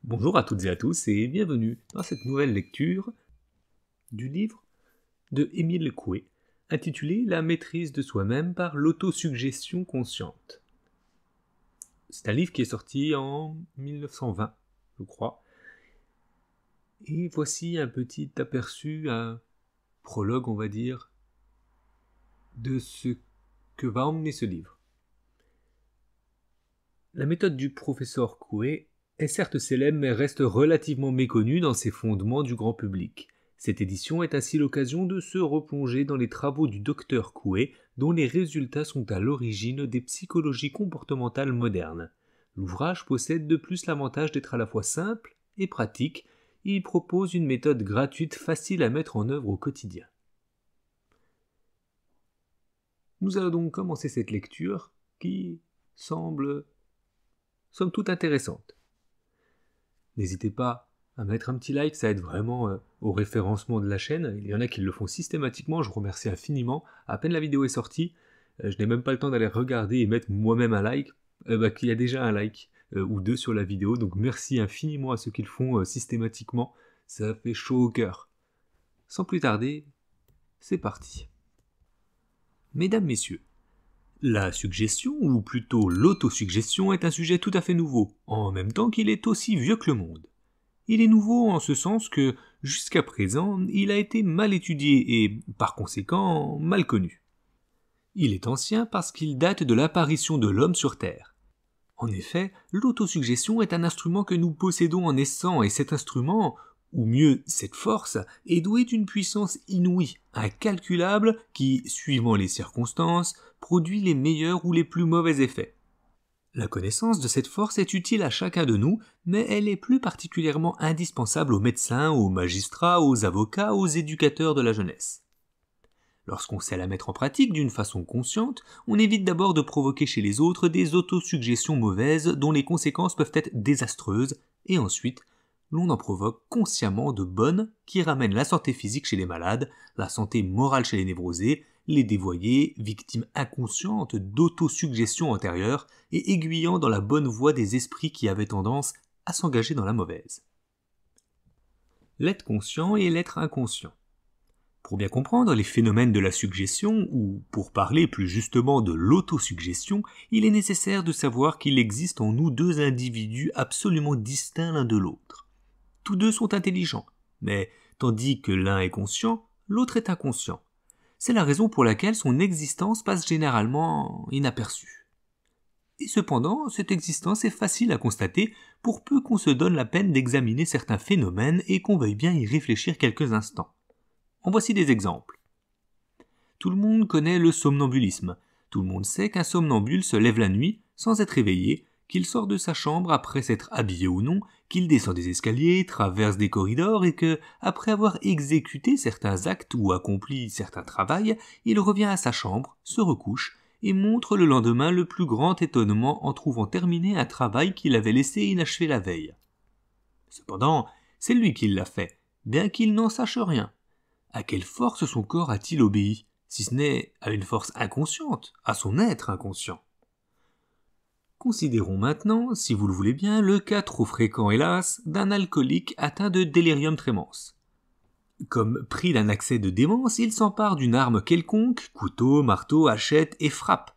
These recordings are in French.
Bonjour à toutes et à tous et bienvenue dans cette nouvelle lecture du livre de Émile Coué, intitulé La maîtrise de soi-même par l'autosuggestion consciente. C'est un livre qui est sorti en 1920, je crois. Et voici un petit aperçu, un prologue, on va dire, de ce que va emmener ce livre. La méthode du professeur Coué est certes célèbre mais reste relativement méconnue dans ses fondements du grand public. Cette édition est ainsi l'occasion de se replonger dans les travaux du docteur Coué, dont les résultats sont à l'origine des psychologies comportementales modernes. L'ouvrage possède de plus l'avantage d'être à la fois simple et pratique. Il propose une méthode gratuite facile à mettre en œuvre au quotidien. Nous allons donc commencer cette lecture qui semble somme toute intéressante. N'hésitez pas à mettre un petit like, ça aide vraiment au référencement de la chaîne. Il y en a qui le font systématiquement, je vous remercie infiniment. À peine la vidéo est sortie, je n'ai même pas le temps d'aller regarder et mettre moi-même un like, qu'il y a déjà un like ou deux sur la vidéo, donc merci infiniment à ceux qui le font systématiquement, ça fait chaud au cœur. Sans plus tarder, c'est parti. Mesdames, messieurs, la suggestion, ou plutôt l'autosuggestion, est un sujet tout à fait nouveau, en même temps qu'il est aussi vieux que le monde. Il est nouveau en ce sens que, jusqu'à présent, il a été mal étudié et, par conséquent, mal connu. Il est ancien parce qu'il date de l'apparition de l'homme sur Terre. En effet, l'autosuggestion est un instrument que nous possédons en naissant, et cet instrument, ou mieux cette force, est doué d'une puissance inouïe, incalculable, qui, suivant les circonstances, produit les meilleurs ou les plus mauvais effets. La connaissance de cette force est utile à chacun de nous, mais elle est plus particulièrement indispensable aux médecins, aux magistrats, aux avocats, aux éducateurs de la jeunesse. Lorsqu'on sait la mettre en pratique d'une façon consciente, on évite d'abord de provoquer chez les autres des autosuggestions mauvaises dont les conséquences peuvent être désastreuses, et ensuite, l'on en provoque consciemment de bonnes qui ramènent la santé physique chez les malades, la santé morale chez les névrosés, les dévoyés, victimes inconscientes d'autosuggestions antérieures et aiguillant dans la bonne voie des esprits qui avaient tendance à s'engager dans la mauvaise. L'être conscient et l'être inconscient. Pour bien comprendre les phénomènes de la suggestion, ou pour parler plus justement de l'autosuggestion, il est nécessaire de savoir qu'il existe en nous deux individus absolument distincts l'un de l'autre. Tous deux sont intelligents, mais tandis que l'un est conscient, l'autre est inconscient. C'est la raison pour laquelle son existence passe généralement inaperçue. Et cependant, cette existence est facile à constater pour peu qu'on se donne la peine d'examiner certains phénomènes et qu'on veuille bien y réfléchir quelques instants. En voici des exemples. Tout le monde connaît le somnambulisme. Tout le monde sait qu'un somnambule se lève la nuit sans être éveillé, qu'il sort de sa chambre après s'être habillé ou non, qu'il descend des escaliers, traverse des corridors et que, après avoir exécuté certains actes ou accompli certains travaux, il revient à sa chambre, se recouche et montre le lendemain le plus grand étonnement en trouvant terminé un travail qu'il avait laissé inachevé la veille. Cependant, c'est lui qui l'a fait, bien qu'il n'en sache rien. À quelle force son corps a-t-il obéi, si ce n'est à une force inconsciente, à son être inconscient? Considérons maintenant, si vous le voulez bien, le cas trop fréquent, hélas, d'un alcoolique atteint de delirium tremens. Comme pris d'un accès de démence, il s'empare d'une arme quelconque, couteau, marteau, hachette, et frappe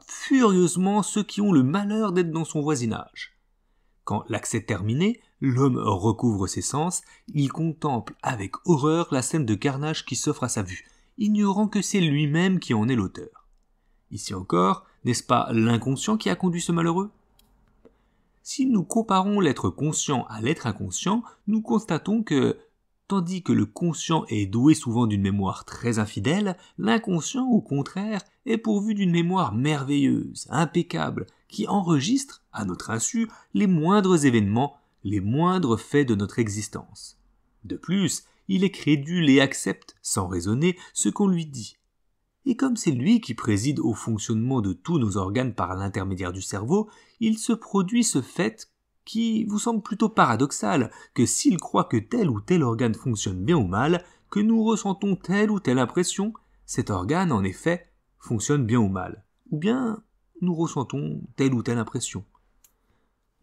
furieusement ceux qui ont le malheur d'être dans son voisinage. Quand l'accès terminé, l'homme recouvre ses sens, il contemple avec horreur la scène de carnage qui s'offre à sa vue, ignorant que c'est lui-même qui en est l'auteur. Ici encore, n'est-ce pas l'inconscient qui a conduit ce malheureux? Si nous comparons l'être conscient à l'être inconscient, nous constatons que, tandis que le conscient est doué souvent d'une mémoire très infidèle, l'inconscient, au contraire, est pourvu d'une mémoire merveilleuse, impeccable, qui enregistre, à notre insu, les moindres événements, les moindres faits de notre existence. De plus, il est crédule et accepte, sans raisonner, ce qu'on lui dit. Et comme c'est lui qui préside au fonctionnement de tous nos organes par l'intermédiaire du cerveau, il se produit ce fait qui vous semble plutôt paradoxal, que s'il croit que tel ou tel organe fonctionne bien ou mal, que nous ressentons telle ou telle impression, cet organe, en effet, fonctionne bien ou mal, ou bien nous ressentons telle ou telle impression.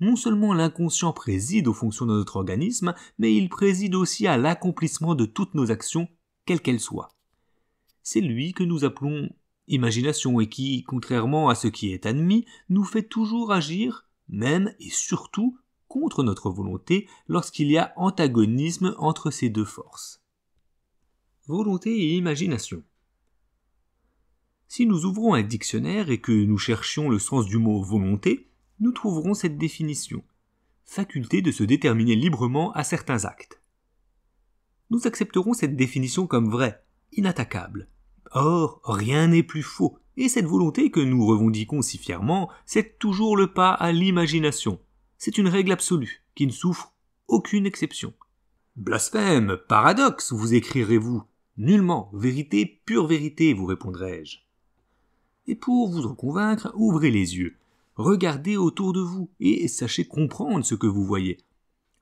Non seulement l'inconscient préside aux fonctions de notre organisme, mais il préside aussi à l'accomplissement de toutes nos actions, quelles qu'elles soient. C'est lui que nous appelons imagination et qui, contrairement à ce qui est admis, nous fait toujours agir, même et surtout, contre notre volonté lorsqu'il y a antagonisme entre ces deux forces. Volonté et imagination. Si nous ouvrons un dictionnaire et que nous cherchions le sens du mot volonté, nous trouverons cette définition. Faculté de se déterminer librement à certains actes. Nous accepterons cette définition comme vraie, inattaquable. Or, rien n'est plus faux, et cette volonté que nous revendiquons si fièrement, c'est toujours le pas à l'imagination. C'est une règle absolue, qui ne souffre aucune exception. Blasphème, paradoxe, vous écrirez-vous. Nullement, vérité, pure vérité, vous répondrai-je. Et pour vous en convaincre, ouvrez les yeux. Regardez autour de vous et sachez comprendre ce que vous voyez.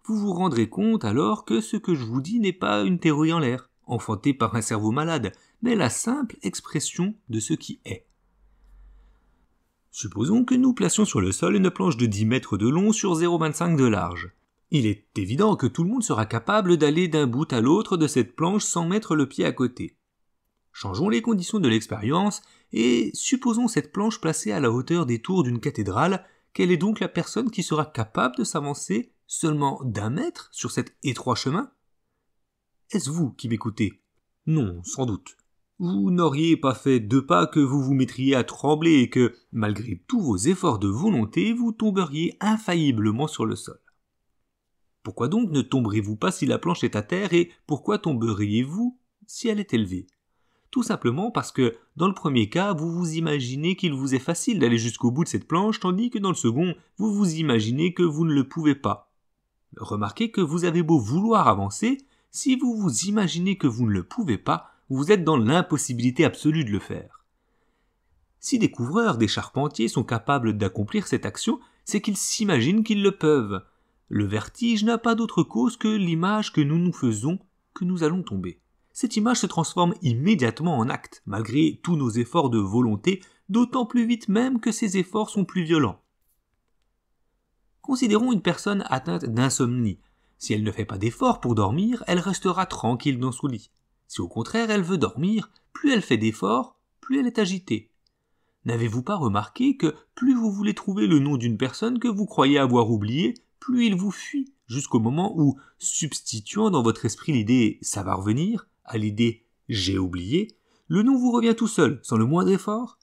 Vous vous rendrez compte alors que ce que je vous dis n'est pas une théorie en l'air, enfantée par un cerveau malade, mais la simple expression de ce qui est. Supposons que nous placions sur le sol une planche de 10 mètres de long sur 0,25 de large. Il est évident que tout le monde sera capable d'aller d'un bout à l'autre de cette planche sans mettre le pied à côté. Changeons les conditions de l'expérience et supposons cette planche placée à la hauteur des tours d'une cathédrale. Quelle est donc la personne qui sera capable de s'avancer seulement d'1 mètre sur cet étroit chemin? Est-ce vous qui m'écoutez? Non, sans doute. Vous n'auriez pas fait 2 pas que vous vous mettriez à trembler et que, malgré tous vos efforts de volonté, vous tomberiez infailliblement sur le sol. Pourquoi donc ne tomberez-vous pas si la planche est à terre et pourquoi tomberiez-vous si elle est élevée? Tout simplement parce que, dans le premier cas, vous vous imaginez qu'il vous est facile d'aller jusqu'au bout de cette planche, tandis que dans le second, vous vous imaginez que vous ne le pouvez pas. Remarquez que vous avez beau vouloir avancer, si vous vous imaginez que vous ne le pouvez pas, vous êtes dans l'impossibilité absolue de le faire. Si des couvreurs, des charpentiers sont capables d'accomplir cette action, c'est qu'ils s'imaginent qu'ils le peuvent. Le vertige n'a pas d'autre cause que l'image que nous nous faisons que nous allons tomber. Cette image se transforme immédiatement en acte, malgré tous nos efforts de volonté, d'autant plus vite même que ces efforts sont plus violents. Considérons une personne atteinte d'insomnie. Si elle ne fait pas d'efforts pour dormir, elle restera tranquille dans son lit. Si au contraire elle veut dormir, plus elle fait d'efforts, plus elle est agitée. N'avez-vous pas remarqué que plus vous voulez trouver le nom d'une personne que vous croyez avoir oubliée, plus il vous fuit, jusqu'au moment où, substituant dans votre esprit l'idée « ça va revenir », à l'idée « j'ai oublié », le nom vous revient tout seul, sans le moindre effort?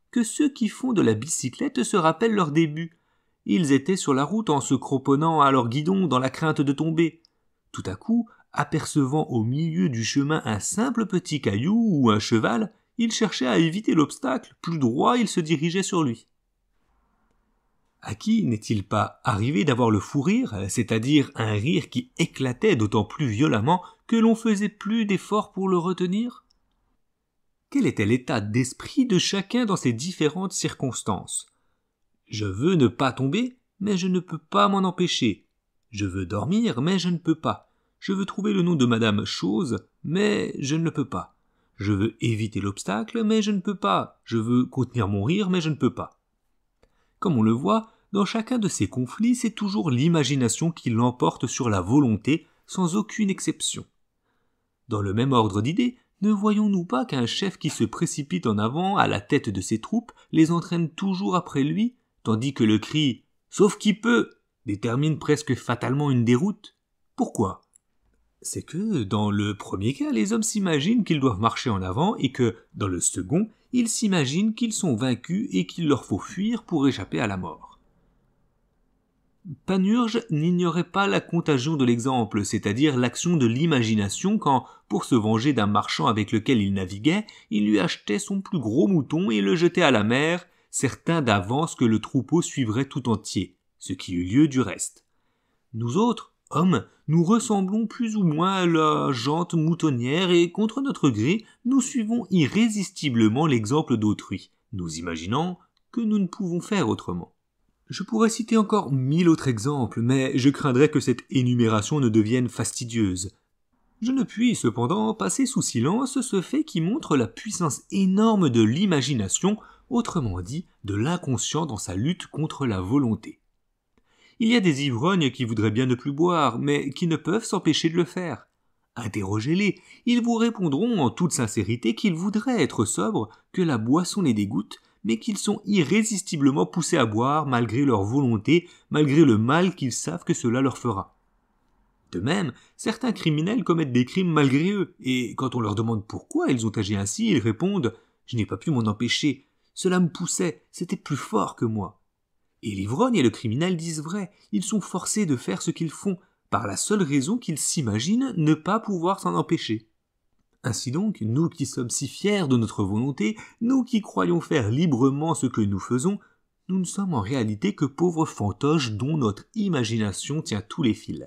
Que ceux qui font de la bicyclette se rappellent leur début. Ils étaient sur la route en se cramponnant à leur guidon dans la crainte de tomber. Tout à coup, apercevant au milieu du chemin un simple petit caillou ou un cheval, ils cherchaient à éviter l'obstacle, plus droit ils se dirigeaient sur lui. À qui n'est-il pas arrivé d'avoir le fou rire, c'est-à-dire un rire qui éclatait d'autant plus violemment que l'on faisait plus d'efforts pour le retenir? Quel était l'état d'esprit de chacun dans ces différentes circonstances? Je veux ne pas tomber, mais je ne peux pas m'en empêcher. Je veux dormir, mais je ne peux pas. Je veux trouver le nom de Madame Chose, mais je ne le peux pas. Je veux éviter l'obstacle, mais je ne peux pas. Je veux contenir mon rire, mais je ne peux pas. Comme on le voit, dans chacun de ces conflits, c'est toujours l'imagination qui l'emporte sur la volonté, sans aucune exception. Dans le même ordre d'idées, ne voyons-nous pas qu'un chef qui se précipite en avant à la tête de ses troupes les entraîne toujours après lui, tandis que le cri « sauf qui peut » détermine presque fatalement une déroute? Pourquoi? C'est que, dans le premier cas, les hommes s'imaginent qu'ils doivent marcher en avant et que, dans le second, ils s'imaginent qu'ils sont vaincus et qu'il leur faut fuir pour échapper à la mort. Panurge n'ignorait pas la contagion de l'exemple, c'est-à-dire l'action de l'imagination quand, pour se venger d'un marchand avec lequel il naviguait, il lui achetait son plus gros mouton et le jetait à la mer, certain d'avance que le troupeau suivrait tout entier, ce qui eut lieu du reste. Nous autres, hommes, nous ressemblons plus ou moins à la jante moutonnière et, contre notre gré, nous suivons irrésistiblement l'exemple d'autrui, nous imaginant que nous ne pouvons faire autrement. Je pourrais citer encore 1000 autres exemples, mais je craindrais que cette énumération ne devienne fastidieuse. Je ne puis cependant passer sous silence ce fait qui montre la puissance énorme de l'imagination, autrement dit, de l'inconscient dans sa lutte contre la volonté. Il y a des ivrognes qui voudraient bien ne plus boire, mais qui ne peuvent s'empêcher de le faire. Interrogez-les, ils vous répondront en toute sincérité qu'ils voudraient être sobres, que la boisson les dégoûte, mais qu'ils sont irrésistiblement poussés à boire malgré leur volonté, malgré le mal qu'ils savent que cela leur fera. De même, certains criminels commettent des crimes malgré eux, et quand on leur demande pourquoi ils ont agi ainsi, ils répondent « Je n'ai pas pu m'en empêcher, cela me poussait, c'était plus fort que moi ». Et l'ivrogne et le criminel disent vrai, ils sont forcés de faire ce qu'ils font, par la seule raison qu'ils s'imaginent ne pas pouvoir s'en empêcher. Ainsi donc, nous qui sommes si fiers de notre volonté, nous qui croyons faire librement ce que nous faisons, nous ne sommes en réalité que pauvres fantoches dont notre imagination tient tous les fils.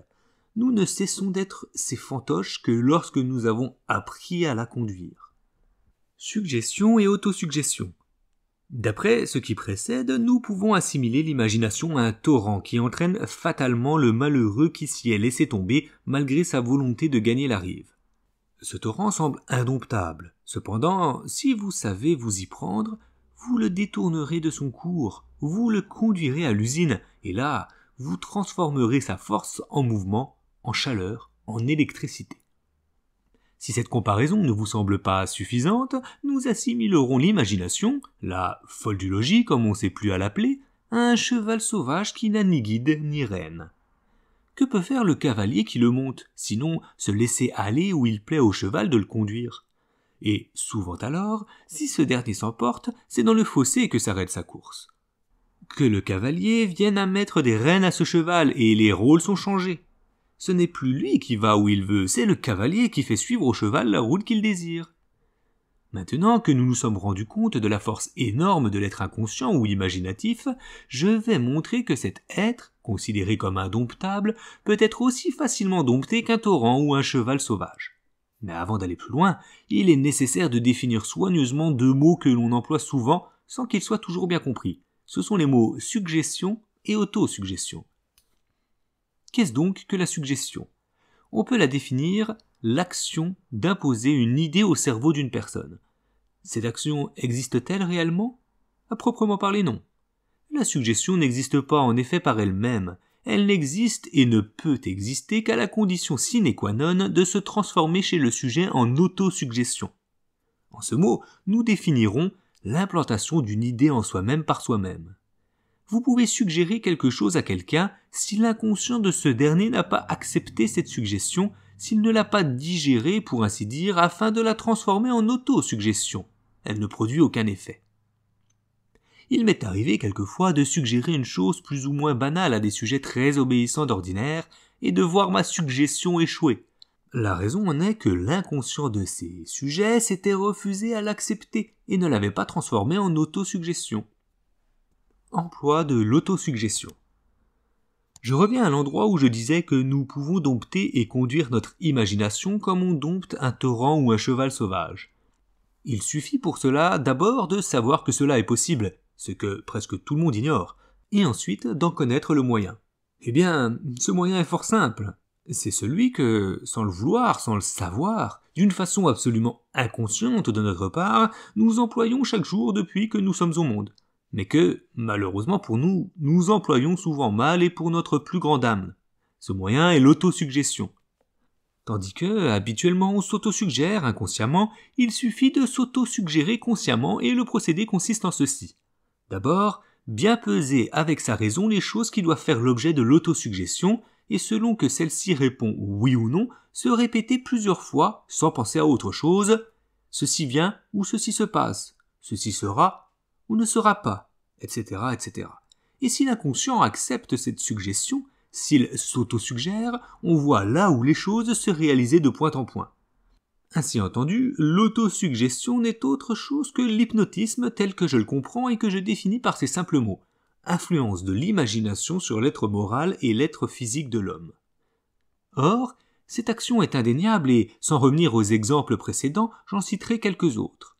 Nous ne cessons d'être ces fantoches que lorsque nous avons appris à la conduire. Suggestion et autosuggestion. D'après ce qui précède, nous pouvons assimiler l'imagination à un torrent qui entraîne fatalement le malheureux qui s'y est laissé tomber malgré sa volonté de gagner la rive. Ce torrent semble indomptable. Cependant, si vous savez vous y prendre, vous le détournerez de son cours, vous le conduirez à l'usine, et là, vous transformerez sa force en mouvement, en chaleur, en électricité. Si cette comparaison ne vous semble pas suffisante, nous assimilerons l'imagination, la folle du logis comme on ne sait plus à l'appeler, à un cheval sauvage qui n'a ni guide ni reine. Que peut faire le cavalier qui le monte, sinon se laisser aller où il plaît au cheval de le conduire? Et souvent alors, si ce dernier s'emporte, c'est dans le fossé que s'arrête sa course. Que le cavalier vienne à mettre des rênes à ce cheval et les rôles sont changés. Ce n'est plus lui qui va où il veut, c'est le cavalier qui fait suivre au cheval la route qu'il désire. Maintenant que nous nous sommes rendus compte de la force énorme de l'être inconscient ou imaginatif, je vais montrer que cet être, considéré comme indomptable, peut être aussi facilement dompté qu'un torrent ou un cheval sauvage. Mais avant d'aller plus loin, il est nécessaire de définir soigneusement deux mots que l'on emploie souvent sans qu'ils soient toujours bien compris. Ce sont les mots suggestion et autosuggestion. Qu'est-ce donc que la suggestion? On peut la définir l'action d'imposer une idée au cerveau d'une personne. Cette action existe-t-elle réellement? À proprement parler, non. La suggestion n'existe pas en effet par elle-même. Elle n'existe et ne peut exister qu'à la condition sine qua non de se transformer chez le sujet en autosuggestion. En ce mot, nous définirons l'implantation d'une idée en soi-même par soi-même. Vous pouvez suggérer quelque chose à quelqu'un si l'inconscient de ce dernier n'a pas accepté cette suggestion, s'il ne l'a pas digérée, pour ainsi dire, afin de la transformer en autosuggestion. Elle ne produit aucun effet. Il m'est arrivé quelquefois de suggérer une chose plus ou moins banale à des sujets très obéissants d'ordinaire et de voir ma suggestion échouer. La raison en est que l'inconscient de ces sujets s'était refusé à l'accepter et ne l'avait pas transformé en autosuggestion. Emploi de l'autosuggestion. Je reviens à l'endroit où je disais que nous pouvons dompter et conduire notre imagination comme on dompte un torrent ou un cheval sauvage. Il suffit pour cela d'abord de savoir que cela est possible, ce que presque tout le monde ignore, et ensuite d'en connaître le moyen. Eh bien, ce moyen est fort simple. C'est celui que, sans le vouloir, sans le savoir, d'une façon absolument inconsciente de notre part, nous employons chaque jour depuis que nous sommes au monde. Mais que, malheureusement pour nous, nous employons souvent mal et pour notre plus grande âme. Ce moyen est l'autosuggestion. Tandis que, habituellement, on s'autosuggère inconsciemment, il suffit de s'autosuggérer consciemment et le procédé consiste en ceci. D'abord, bien peser avec sa raison les choses qui doivent faire l'objet de l'autosuggestion et selon que celle-ci répond oui ou non, se répéter plusieurs fois, sans penser à autre chose, ceci vient ou ceci se passe, ceci sera ou ne sera pas, etc., etc. Et si l'inconscient accepte cette suggestion, s'il s'autosuggère, on voit là où les choses se réaliser de point en point. Ainsi entendu, l'autosuggestion n'est autre chose que l'hypnotisme tel que je le comprends et que je définis par ces simples mots. Influence de l'imagination sur l'être moral et l'être physique de l'homme. Or, cette action est indéniable et, sans revenir aux exemples précédents, j'en citerai quelques autres.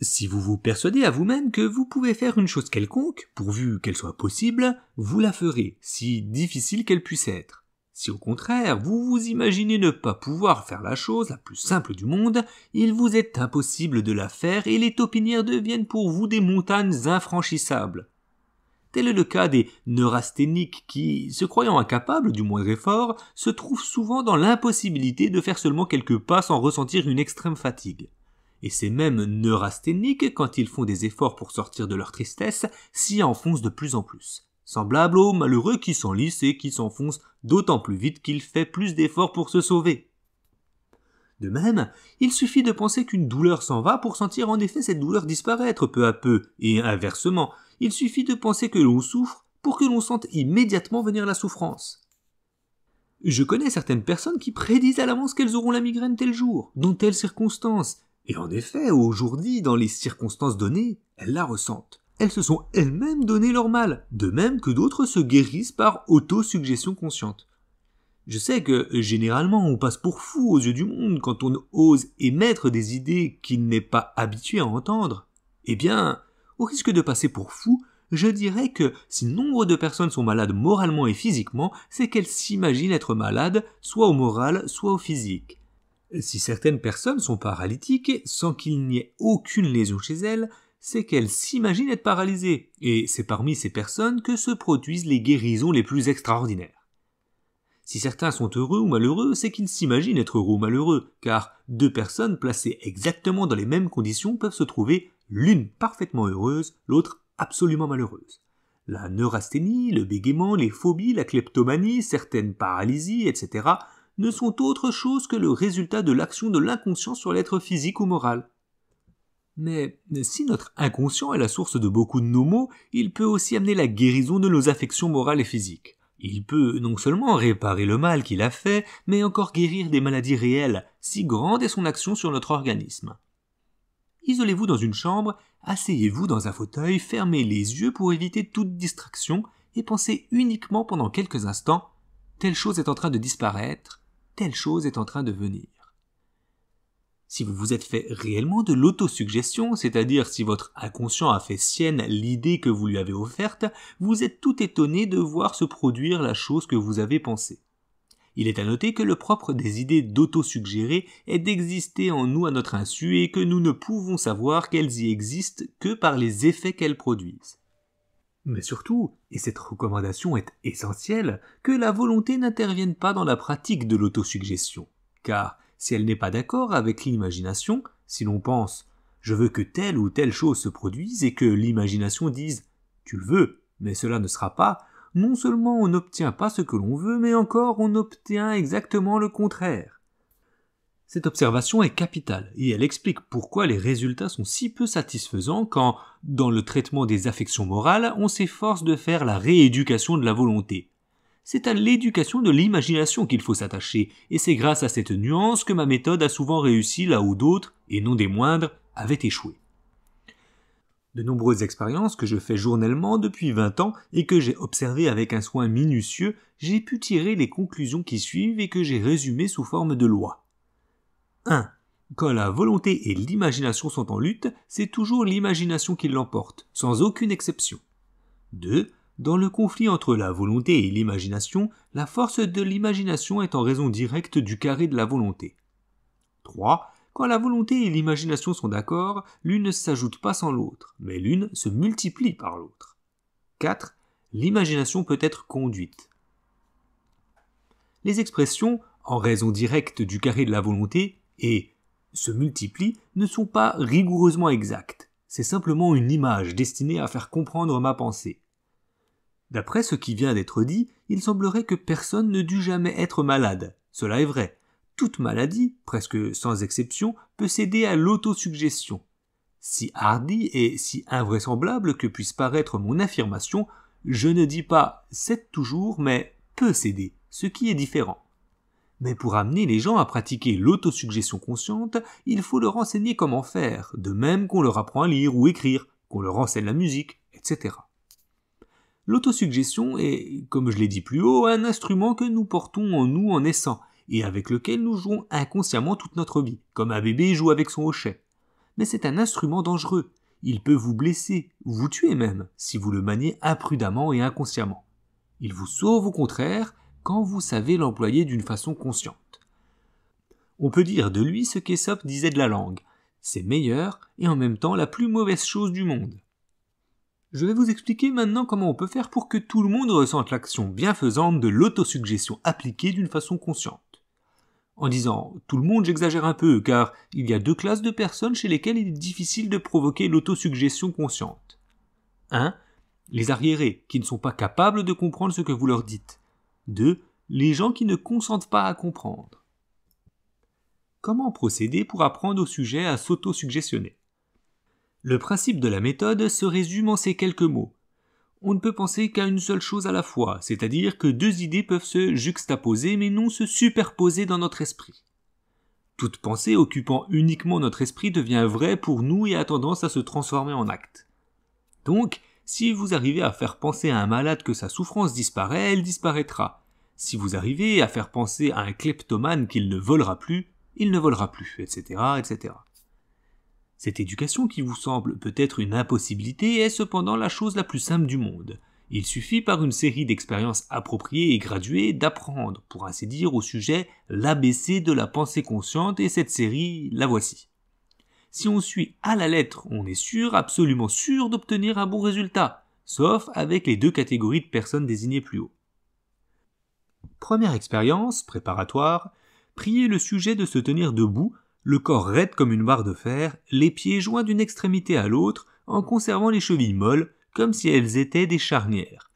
Si vous vous persuadez à vous-même que vous pouvez faire une chose quelconque, pourvu qu'elle soit possible, vous la ferez, si difficile qu'elle puisse être. Si au contraire, vous vous imaginez ne pas pouvoir faire la chose la plus simple du monde, il vous est impossible de la faire et les taupinières deviennent pour vous des montagnes infranchissables. Tel est le cas des neurasthéniques qui, se croyant incapables du moindre effort, se trouvent souvent dans l'impossibilité de faire seulement quelques pas sans ressentir une extrême fatigue. Et ces mêmes neurasthéniques, quand ils font des efforts pour sortir de leur tristesse, s'y enfoncent de plus en plus, semblable au malheureux qui s'enlise et qui s'enfonce d'autant plus vite qu'il fait plus d'efforts pour se sauver. De même, il suffit de penser qu'une douleur s'en va pour sentir en effet cette douleur disparaître peu à peu, et inversement, il suffit de penser que l'on souffre pour que l'on sente immédiatement venir la souffrance. Je connais certaines personnes qui prédisent à l'avance qu'elles auront la migraine tel jour, dans telle circonstance, et en effet, aujourd'hui, dans les circonstances données, elles la ressentent. Elles se sont elles-mêmes donné leur mal, de même que d'autres se guérissent par autosuggestion consciente. Je sais que, généralement, on passe pour fou aux yeux du monde quand on ose émettre des idées qu'il n'est pas habitué à entendre. Eh bien, au risque de passer pour fou, je dirais que si nombre de personnes sont malades moralement et physiquement, c'est qu'elles s'imaginent être malades, soit au moral, soit au physique. Si certaines personnes sont paralytiques, sans qu'il n'y ait aucune lésion chez elles, c'est qu'elles s'imaginent être paralysées, et c'est parmi ces personnes que se produisent les guérisons les plus extraordinaires. Si certains sont heureux ou malheureux, c'est qu'ils s'imaginent être heureux ou malheureux, car deux personnes placées exactement dans les mêmes conditions peuvent se trouver l'une parfaitement heureuse, l'autre absolument malheureuse. La neurasthénie, le bégaiement, les phobies, la kleptomanie, certaines paralysies, etc. ne sont autre chose que le résultat de l'action de l'inconscient sur l'être physique ou moral. Mais si notre inconscient est la source de beaucoup de nos maux, il peut aussi amener la guérison de nos affections morales et physiques. Il peut non seulement réparer le mal qu'il a fait, mais encore guérir des maladies réelles, si grande est son action sur notre organisme. Isolez-vous dans une chambre, asseyez-vous dans un fauteuil, fermez les yeux pour éviter toute distraction et pensez uniquement pendant quelques instants « telle chose est en train de disparaître, telle chose est en train de venir ». Si vous vous êtes fait réellement de l'autosuggestion, c'est-à-dire si votre inconscient a fait sienne l'idée que vous lui avez offerte, vous êtes tout étonné de voir se produire la chose que vous avez pensée. Il est à noter que le propre des idées d'autosuggérer est d'exister en nous à notre insu et que nous ne pouvons savoir qu'elles y existent que par les effets qu'elles produisent. Mais surtout, et cette recommandation est essentielle, que la volonté n'intervienne pas dans la pratique de l'autosuggestion, car si elle n'est pas d'accord avec l'imagination, si l'on pense « je veux que telle ou telle chose se produise » et que l'imagination dise « tu le veux, mais cela ne sera pas », non seulement on n'obtient pas ce que l'on veut, mais encore on obtient exactement le contraire. Cette observation est capitale et elle explique pourquoi les résultats sont si peu satisfaisants quand, dans le traitement des affections morales, on s'efforce de faire la rééducation de la volonté. C'est à l'éducation de l'imagination qu'il faut s'attacher, et c'est grâce à cette nuance que ma méthode a souvent réussi là où d'autres, et non des moindres, avaient échoué. De nombreuses expériences que je fais journellement depuis 20 ans et que j'ai observées avec un soin minutieux, j'ai pu tirer les conclusions qui suivent et que j'ai résumées sous forme de lois. 1. Quand la volonté et l'imagination sont en lutte, c'est toujours l'imagination qui l'emporte, sans aucune exception. 2. Dans le conflit entre la volonté et l'imagination, la force de l'imagination est en raison directe du carré de la volonté. 3. Quand la volonté et l'imagination sont d'accord, l'une ne s'ajoute pas sans l'autre, mais l'une se multiplie par l'autre. 4. L'imagination peut être conduite. Les expressions « en raison directe du carré de la volonté » et « se multiplient » ne sont pas rigoureusement exactes. C'est simplement une image destinée à faire comprendre ma pensée. D'après ce qui vient d'être dit, il semblerait que personne ne dût jamais être malade. Cela est vrai. Toute maladie, presque sans exception, peut céder à l'autosuggestion. Si hardie et si invraisemblable que puisse paraître mon affirmation, je ne dis pas « cède toujours » mais « peut céder », ce qui est différent. Mais pour amener les gens à pratiquer l'autosuggestion consciente, il faut leur enseigner comment faire, de même qu'on leur apprend à lire ou écrire, qu'on leur enseigne la musique, etc. L'autosuggestion est, comme je l'ai dit plus haut, un instrument que nous portons en nous en naissant, et avec lequel nous jouons inconsciemment toute notre vie, comme un bébé joue avec son hochet. Mais c'est un instrument dangereux. Il peut vous blesser, vous tuer même, si vous le maniez imprudemment et inconsciemment. Il vous sauve au contraire quand vous savez l'employer d'une façon consciente. On peut dire de lui ce qu'Ésope disait de la langue. C'est meilleur et en même temps la plus mauvaise chose du monde. Je vais vous expliquer maintenant comment on peut faire pour que tout le monde ressente l'action bienfaisante de l'autosuggestion appliquée d'une façon consciente. En disant « tout le monde », j'exagère un peu, car il y a deux classes de personnes chez lesquelles il est difficile de provoquer l'autosuggestion consciente. 1. Les arriérés, qui ne sont pas capables de comprendre ce que vous leur dites. 2. Les gens qui ne consentent pas à comprendre. Comment procéder pour apprendre au sujet à s'autosuggestionner ? Le principe de la méthode se résume en ces quelques mots. On ne peut penser qu'à une seule chose à la fois, c'est-à-dire que deux idées peuvent se juxtaposer mais non se superposer dans notre esprit. Toute pensée occupant uniquement notre esprit devient vraie pour nous et a tendance à se transformer en acte. Donc, si vous arrivez à faire penser à un malade que sa souffrance disparaît, elle disparaîtra. Si vous arrivez à faire penser à un kleptomane qu'il ne volera plus, il ne volera plus, etc., etc. Cette éducation qui vous semble peut-être une impossibilité est cependant la chose la plus simple du monde. Il suffit par une série d'expériences appropriées et graduées d'apprendre, pour ainsi dire, au sujet l'ABC de la pensée consciente et cette série, la voici. Si on suit à la lettre, on est sûr, absolument sûr d'obtenir un bon résultat, sauf avec les deux catégories de personnes désignées plus haut. Première expérience, préparatoire, priez le sujet de se tenir debout, le corps raide comme une barre de fer, les pieds joints d'une extrémité à l'autre, en conservant les chevilles molles, comme si elles étaient des charnières.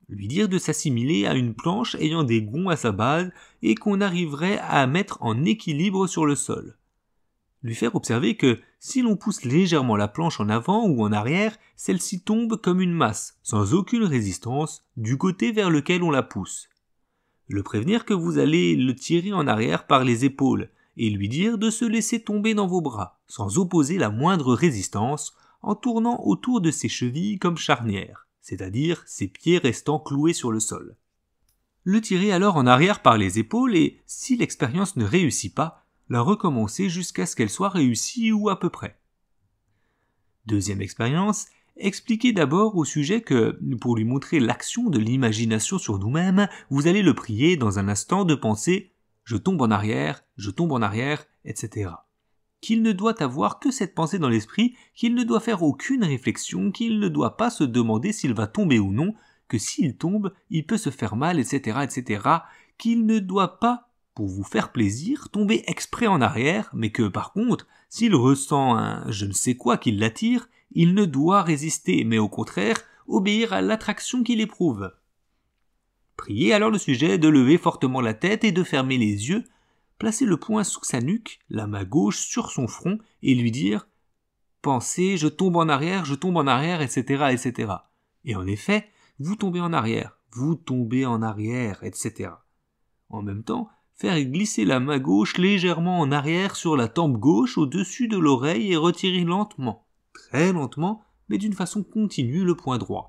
Lui dire de s'assimiler à une planche ayant des gonds à sa base et qu'on arriverait à mettre en équilibre sur le sol. Lui faire observer que, si l'on pousse légèrement la planche en avant ou en arrière, celle-ci tombe comme une masse, sans aucune résistance, du côté vers lequel on la pousse. Le prévenir que vous allez le tirer en arrière par les épaules, et lui dire de se laisser tomber dans vos bras, sans opposer la moindre résistance, en tournant autour de ses chevilles comme charnières, c'est-à-dire ses pieds restant cloués sur le sol. Le tirer alors en arrière par les épaules et, si l'expérience ne réussit pas, la recommencer jusqu'à ce qu'elle soit réussie ou à peu près. Deuxième expérience, expliquez d'abord au sujet que, pour lui montrer l'action de l'imagination sur nous-mêmes, vous allez le prier dans un instant de penser « je tombe en arrière, etc. » Qu'il ne doit avoir que cette pensée dans l'esprit, qu'il ne doit faire aucune réflexion, qu'il ne doit pas se demander s'il va tomber ou non, que s'il tombe, il peut se faire mal, etc., qu'il ne doit pas, pour vous faire plaisir, tomber exprès en arrière, mais que par contre, s'il ressent un je ne sais quoi qui l'attire, il ne doit résister, mais au contraire, obéir à l'attraction qu'il éprouve. Priez alors le sujet de lever fortement la tête et de fermer les yeux, placer le poing sous sa nuque, la main gauche sur son front, et lui dire « Pensez, je tombe en arrière, etc. » Et en effet, vous tombez en arrière, etc. En même temps, faire glisser la main gauche légèrement en arrière sur la tempe gauche au-dessus de l'oreille et retirer lentement, très lentement, mais d'une façon continue le poing droit.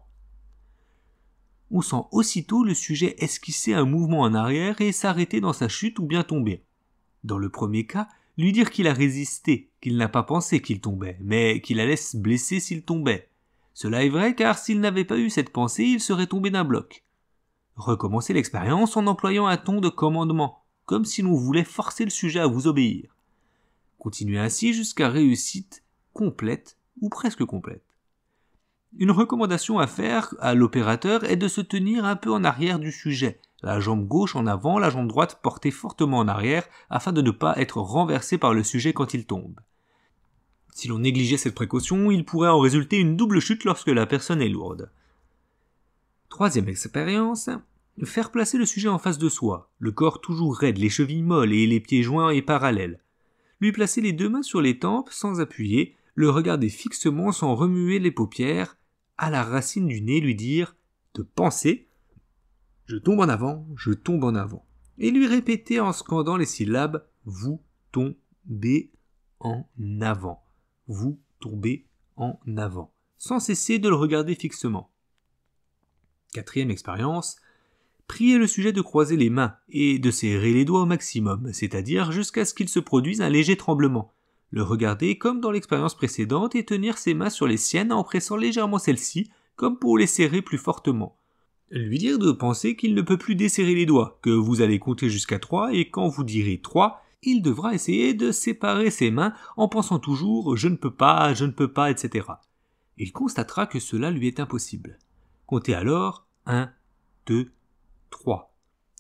On sent aussitôt le sujet esquisser un mouvement en arrière et s'arrêter dans sa chute ou bien tomber. Dans le premier cas, lui dire qu'il a résisté, qu'il n'a pas pensé qu'il tombait, mais qu'il allait se blesser s'il tombait. Cela est vrai car s'il n'avait pas eu cette pensée, il serait tombé d'un bloc. Recommencez l'expérience en employant un ton de commandement, comme si l'on voulait forcer le sujet à vous obéir. Continuez ainsi jusqu'à réussite complète ou presque complète. Une recommandation à faire à l'opérateur est de se tenir un peu en arrière du sujet, la jambe gauche en avant, la jambe droite portée fortement en arrière, afin de ne pas être renversé par le sujet quand il tombe. Si l'on négligeait cette précaution, il pourrait en résulter une double chute lorsque la personne est lourde. Troisième expérience, faire placer le sujet en face de soi, le corps toujours raide, les chevilles molles et les pieds joints et parallèles. Lui placer les deux mains sur les tempes sans appuyer, le regarder fixement sans remuer les paupières, à la racine du nez lui dire de penser « je tombe en avant », et lui répéter en scandant les syllabes « vous tombez en avant », « vous tombez en avant », sans cesser de le regarder fixement. Quatrième expérience, priez le sujet de croiser les mains et de serrer les doigts au maximum, c'est-à-dire jusqu'à ce qu'il se produise un léger tremblement. Le regarder comme dans l'expérience précédente et tenir ses mains sur les siennes en pressant légèrement celles-ci, comme pour les serrer plus fortement. Lui dire de penser qu'il ne peut plus desserrer les doigts, que vous allez compter jusqu'à 3 et quand vous direz 3, il devra essayer de séparer ses mains en pensant toujours « je ne peux pas », etc. Il constatera que cela lui est impossible. Comptez alors 1, 2, 3,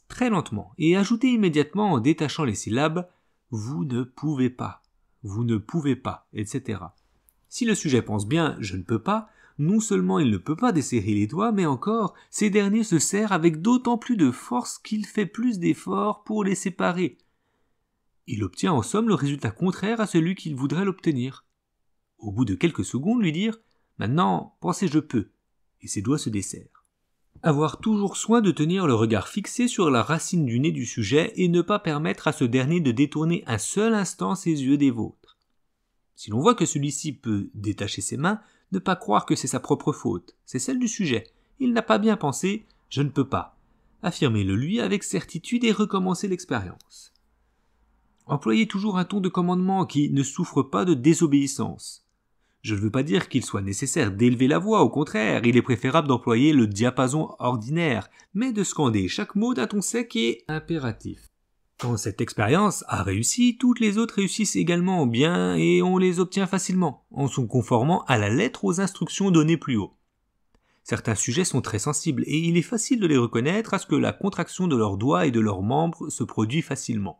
très lentement, et ajoutez immédiatement en détachant les syllabes « vous ne pouvez pas »,« vous ne pouvez pas », etc. Si le sujet pense bien « je ne peux pas », non seulement il ne peut pas desserrer les doigts, mais encore, ces derniers se serrent avec d'autant plus de force qu'il fait plus d'efforts pour les séparer. Il obtient en somme le résultat contraire à celui qu'il voudrait l'obtenir. Au bout de quelques secondes, lui dire « maintenant, pensez je peux », et ses doigts se desserrent. Avoir toujours soin de tenir le regard fixé sur la racine du nez du sujet et ne pas permettre à ce dernier de détourner un seul instant ses yeux des vôtres. Si l'on voit que celui-ci peut détacher ses mains, ne pas croire que c'est sa propre faute, c'est celle du sujet. Il n'a pas bien pensé « je ne peux pas ». Affirmez-le lui avec certitude et recommencez l'expérience. Employez toujours un ton de commandement qui ne souffre pas de désobéissance. Je ne veux pas dire qu'il soit nécessaire d'élever la voix, au contraire, il est préférable d'employer le diapason ordinaire, mais de scander chaque mot d'un ton sec et impératif. Quand cette expérience a réussi, toutes les autres réussissent également bien et on les obtient facilement, en se conformant à la lettre aux instructions données plus haut. Certains sujets sont très sensibles et il est facile de les reconnaître à ce que la contraction de leurs doigts et de leurs membres se produit facilement.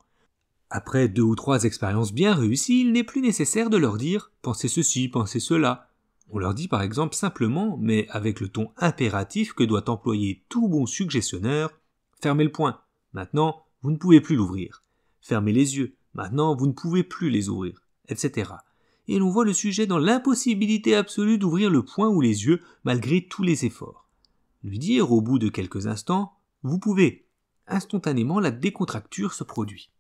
Après 2 ou 3 expériences bien réussies, il n'est plus nécessaire de leur dire « pensez ceci, pensez cela ». On leur dit par exemple simplement, mais avec le ton impératif que doit employer tout bon suggestionneur « fermez le poing, maintenant vous ne pouvez plus l'ouvrir. Fermez les yeux, maintenant vous ne pouvez plus les ouvrir, etc. » Et l'on voit le sujet dans l'impossibilité absolue d'ouvrir le poing ou les yeux malgré tous les efforts. Lui dire au bout de quelques instants « vous pouvez ». Instantanément la décontracture se produit.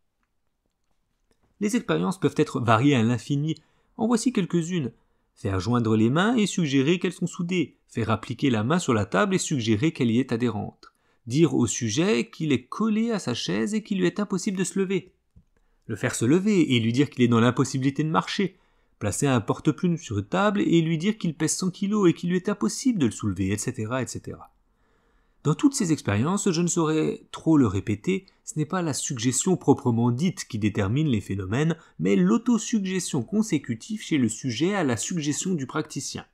Les expériences peuvent être variées à l'infini. En voici quelques-unes. Faire joindre les mains et suggérer qu'elles sont soudées. Faire appliquer la main sur la table et suggérer qu'elle y est adhérente. Dire au sujet qu'il est collé à sa chaise et qu'il lui est impossible de se lever. Le faire se lever et lui dire qu'il est dans l'impossibilité de marcher. Placer un porte-plume sur une table et lui dire qu'il pèse 100 kilos et qu'il lui est impossible de le soulever, etc., etc. Dans toutes ces expériences, je ne saurais trop le répéter, ce n'est pas la suggestion proprement dite qui détermine les phénomènes, mais l'autosuggestion consécutive chez le sujet à la suggestion du praticien.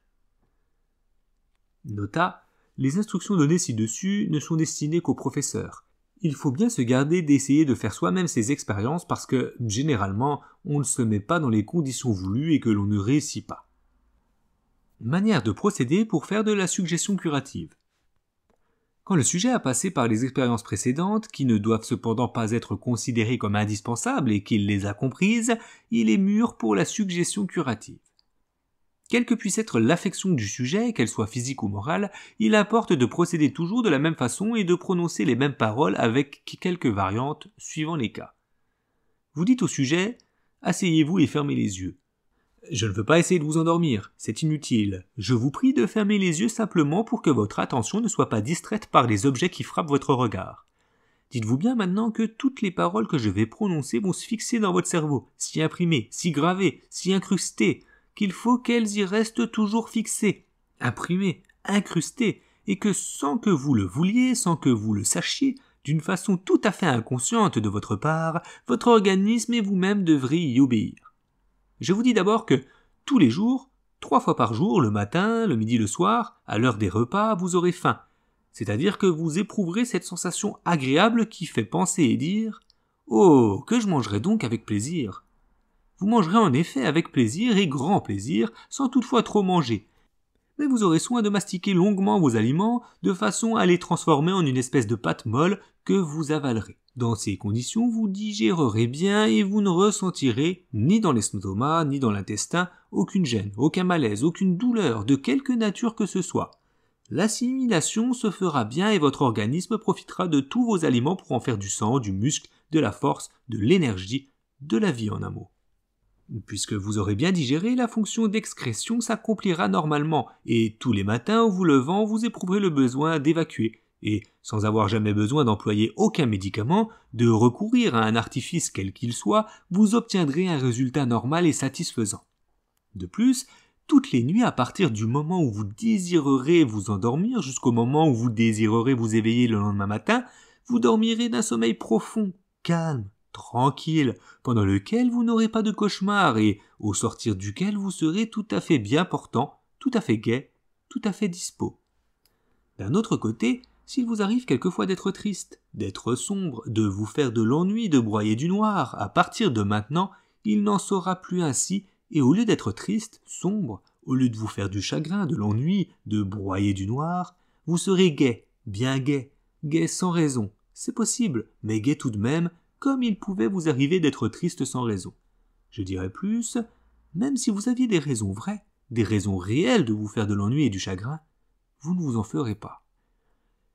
Nota, les instructions données ci-dessus ne sont destinées qu'aux professeurs. Il faut bien se garder d'essayer de faire soi-même ces expériences parce que, généralement, on ne se met pas dans les conditions voulues et que l'on ne réussit pas. Manière de procéder pour faire de la suggestion curative. Quand le sujet a passé par les expériences précédentes, qui ne doivent cependant pas être considérées comme indispensables et qu'il les a comprises, il est mûr pour la suggestion curative. Quelle que puisse être l'affection du sujet, qu'elle soit physique ou morale, il importe de procéder toujours de la même façon et de prononcer les mêmes paroles avec quelques variantes suivant les cas. Vous dites au sujet « asseyez-vous et fermez les yeux ». Je ne veux pas essayer de vous endormir, c'est inutile. Je vous prie de fermer les yeux simplement pour que votre attention ne soit pas distraite par les objets qui frappent votre regard. Dites-vous bien maintenant que toutes les paroles que je vais prononcer vont se fixer dans votre cerveau, s'y imprimer, s'y graver, s'y incruster, qu'il faut qu'elles y restent toujours fixées, imprimées, incrustées, et que sans que vous le vouliez, sans que vous le sachiez, d'une façon tout à fait inconsciente de votre part, votre organisme et vous-même devrez y obéir. Je vous dis d'abord que, tous les jours, 3 fois par jour, le matin, le midi, le soir, à l'heure des repas, vous aurez faim. C'est-à-dire que vous éprouverez cette sensation agréable qui fait penser et dire « Oh, que je mangerai donc avec plaisir !» Vous mangerez en effet avec plaisir et grand plaisir, sans toutefois trop manger. Mais vous aurez soin de mastiquer longuement vos aliments, de façon à les transformer en une espèce de pâte molle que vous avalerez. Dans ces conditions, vous digérerez bien et vous ne ressentirez, ni dans l'estomac, ni dans l'intestin, aucune gêne, aucun malaise, aucune douleur, de quelque nature que ce soit. L'assimilation se fera bien et votre organisme profitera de tous vos aliments pour en faire du sang, du muscle, de la force, de l'énergie, de la vie en un mot. Puisque vous aurez bien digéré, la fonction d'excrétion s'accomplira normalement, et tous les matins en vous levant, vous éprouverez le besoin d'évacuer, et, sans avoir jamais besoin d'employer aucun médicament, de recourir à un artifice quel qu'il soit, vous obtiendrez un résultat normal et satisfaisant. De plus, toutes les nuits à partir du moment où vous désirerez vous endormir jusqu'au moment où vous désirerez vous éveiller le lendemain matin, vous dormirez d'un sommeil profond, calme, tranquille, pendant lequel vous n'aurez pas de cauchemar et au sortir duquel vous serez tout à fait bien portant, tout à fait gai, tout à fait dispo. D'un autre côté, s'il vous arrive quelquefois d'être triste, d'être sombre, de vous faire de l'ennui, de broyer du noir, à partir de maintenant, il n'en sera plus ainsi, et au lieu d'être triste, sombre, au lieu de vous faire du chagrin, de l'ennui, de broyer du noir, vous serez gai, bien gai sans raison. C'est possible, mais gai tout de même, comme il pouvait vous arriver d'être triste sans raison. Je dirais plus, même si vous aviez des raisons vraies, des raisons réelles de vous faire de l'ennui et du chagrin, vous ne vous en ferez pas.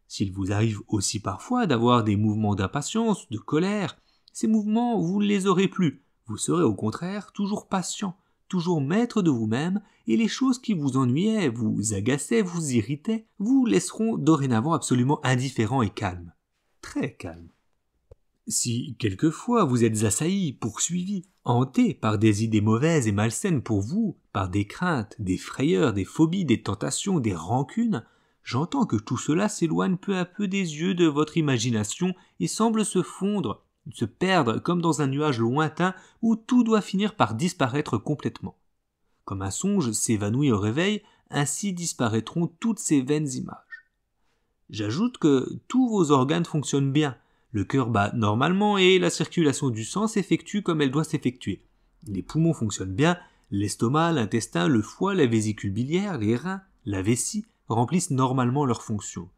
S'il vous arrive aussi parfois d'avoir des mouvements d'impatience, de colère, ces mouvements, vous ne les aurez plus. Vous serez au contraire toujours patient, toujours maître de vous-même, et les choses qui vous ennuyaient, vous agaçaient, vous irritaient, vous laisseront dorénavant absolument indifférent et calme. Très calme. Si quelquefois vous êtes assailli, poursuivi, hanté par des idées mauvaises et malsaines pour vous, par des craintes, des frayeurs, des phobies, des tentations, des rancunes, j'entends que tout cela s'éloigne peu à peu des yeux de votre imagination et semble se fondre, se perdre comme dans un nuage lointain où tout doit finir par disparaître complètement. Comme un songe s'évanouit au réveil, ainsi disparaîtront toutes ces vaines images. J'ajoute que tous vos organes fonctionnent bien. Le cœur bat normalement et la circulation du sang s'effectue comme elle doit s'effectuer. Les poumons fonctionnent bien, l'estomac, l'intestin, le foie, la vésicule biliaire, les reins, la vessie remplissent normalement leurs fonctions.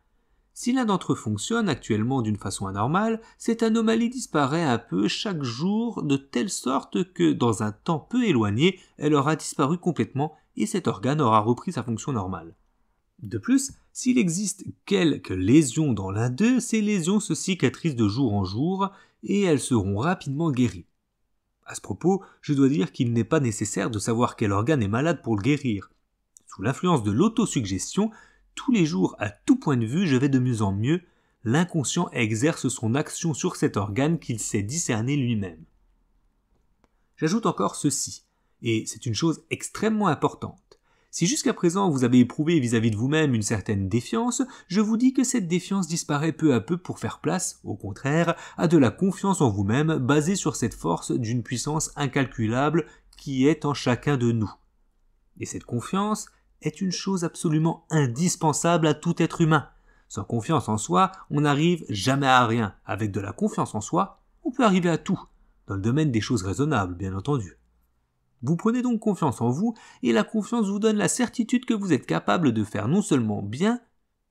Si l'un d'entre eux fonctionne actuellement d'une façon anormale, cette anomalie disparaît un peu chaque jour de telle sorte que dans un temps peu éloigné, elle aura disparu complètement et cet organe aura repris sa fonction normale. De plus, s'il existe quelques lésions dans l'un d'eux, ces lésions se cicatrisent de jour en jour et elles seront rapidement guéries. À ce propos, je dois dire qu'il n'est pas nécessaire de savoir quel organe est malade pour le guérir. Sous l'influence de l'autosuggestion, tous les jours, à tout point de vue, je vais de mieux en mieux, l'inconscient exerce son action sur cet organe qu'il sait discerner lui-même. J'ajoute encore ceci, et c'est une chose extrêmement importante. Si jusqu'à présent vous avez éprouvé vis-à-vis de vous-même une certaine défiance, je vous dis que cette défiance disparaît peu à peu pour faire place, au contraire, à de la confiance en vous-même basée sur cette force d'une puissance incalculable qui est en chacun de nous. Et cette confiance est une chose absolument indispensable à tout être humain. Sans confiance en soi, on n'arrive jamais à rien. Avec de la confiance en soi, on peut arriver à tout, dans le domaine des choses raisonnables, bien entendu. Vous prenez donc confiance en vous, et la confiance vous donne la certitude que vous êtes capable de faire non seulement bien,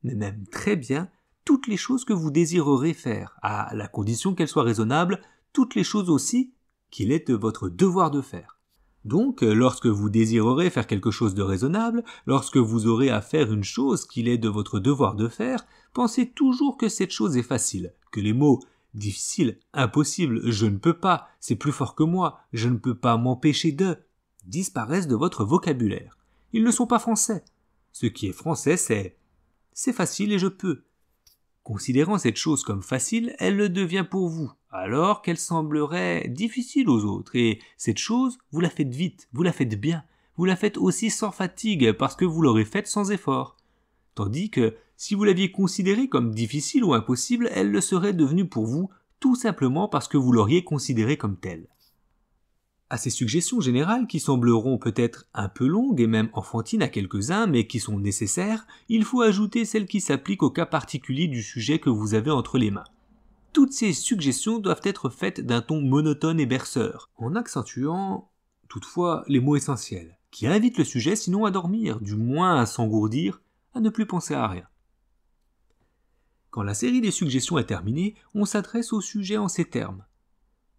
mais même très bien, toutes les choses que vous désirerez faire, à la condition qu'elles soient raisonnables, toutes les choses aussi qu'il est de votre devoir de faire. Donc, lorsque vous désirerez faire quelque chose de raisonnable, lorsque vous aurez à faire une chose qu'il est de votre devoir de faire, pensez toujours que cette chose est facile, que les mots difficile, impossible, je ne peux pas, c'est plus fort que moi, je ne peux pas m'empêcher de, disparaissent de votre vocabulaire. Ils ne sont pas français. Ce qui est français, c'est facile et je peux. Considérant cette chose comme facile, elle le devient pour vous, alors qu'elle semblerait difficile aux autres, et cette chose, vous la faites vite, vous la faites bien, vous la faites aussi sans fatigue, parce que vous l'aurez faite sans effort. Tandis que, si vous l'aviez considérée comme difficile ou impossible, elle le serait devenue pour vous, tout simplement parce que vous l'auriez considérée comme telle. À ces suggestions générales, qui sembleront peut-être un peu longues et même enfantines à quelques-uns, mais qui sont nécessaires, il faut ajouter celles qui s'appliquent au cas particulier du sujet que vous avez entre les mains. Toutes ces suggestions doivent être faites d'un ton monotone et berceur, en accentuant, toutefois, les mots essentiels, qui invitent le sujet sinon à dormir, du moins à s'engourdir, à ne plus penser à rien. Quand la série des suggestions est terminée, on s'adresse au sujet en ces termes.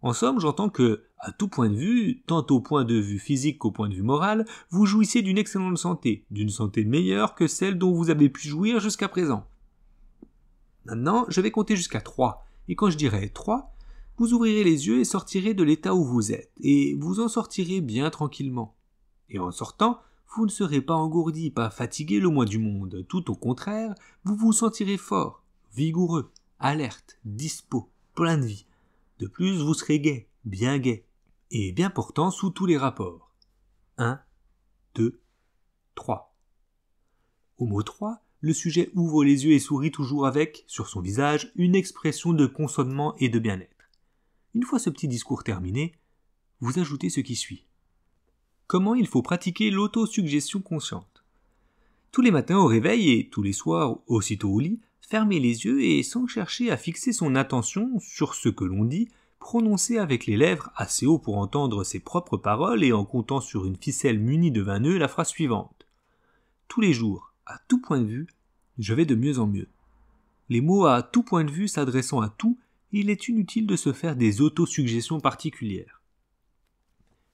En somme, j'entends que, à tout point de vue, tant au point de vue physique qu'au point de vue moral, vous jouissez d'une excellente santé, d'une santé meilleure que celle dont vous avez pu jouir jusqu'à présent. Maintenant, je vais compter jusqu'à 3, et quand je dirai 3, vous ouvrirez les yeux et sortirez de l'état où vous êtes, et vous en sortirez bien tranquillement. Et en sortant, vous ne serez pas engourdi, pas fatigué le moins du monde, tout au contraire, vous vous sentirez fort, vigoureux, alerte, dispo, plein de vie. De plus, vous serez gai, et bien portant sous tous les rapports. 1, 2, 3. Au mot 3, le sujet ouvre les yeux et sourit toujours avec, sur son visage, une expression de contentement et de bien-être. Une fois ce petit discours terminé, vous ajoutez ce qui suit. Comment il faut pratiquer l'autosuggestion consciente? Tous les matins au réveil et tous les soirs aussitôt au lit, fermer les yeux et sans chercher à fixer son attention sur ce que l'on dit, prononcer avec les lèvres assez haut pour entendre ses propres paroles et en comptant sur une ficelle munie de 20 nœuds la phrase suivante. Tous les jours, à tout point de vue, je vais de mieux en mieux. Les mots à tout point de vue s'adressant à tout, il est inutile de se faire des autosuggestions particulières.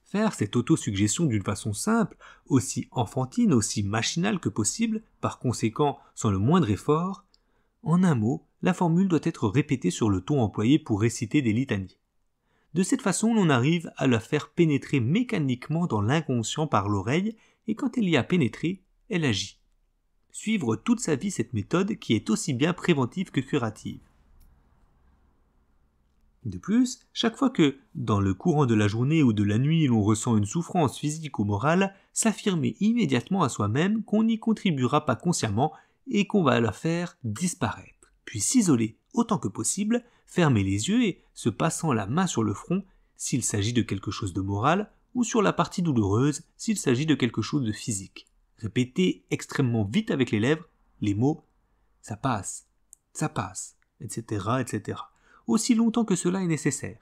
Faire cette autosuggestion d'une façon simple, aussi enfantine, aussi machinale que possible, par conséquent sans le moindre effort, en un mot, la formule doit être répétée sur le ton employé pour réciter des litanies. De cette façon, l'on arrive à la faire pénétrer mécaniquement dans l'inconscient par l'oreille, et quand elle y a pénétré, elle agit. Suivre toute sa vie cette méthode qui est aussi bien préventive que curative. De plus, chaque fois que, dans le courant de la journée ou de la nuit, l'on ressent une souffrance physique ou morale, s'affirmer immédiatement à soi-même qu'on n'y contribuera pas consciemment et qu'on va la faire disparaître, puis s'isoler autant que possible, fermer les yeux et se passant la main sur le front s'il s'agit de quelque chose de moral ou sur la partie douloureuse s'il s'agit de quelque chose de physique. Répéter extrêmement vite avec les lèvres les mots « ça passe »,« etc., etc., aussi longtemps que cela est nécessaire.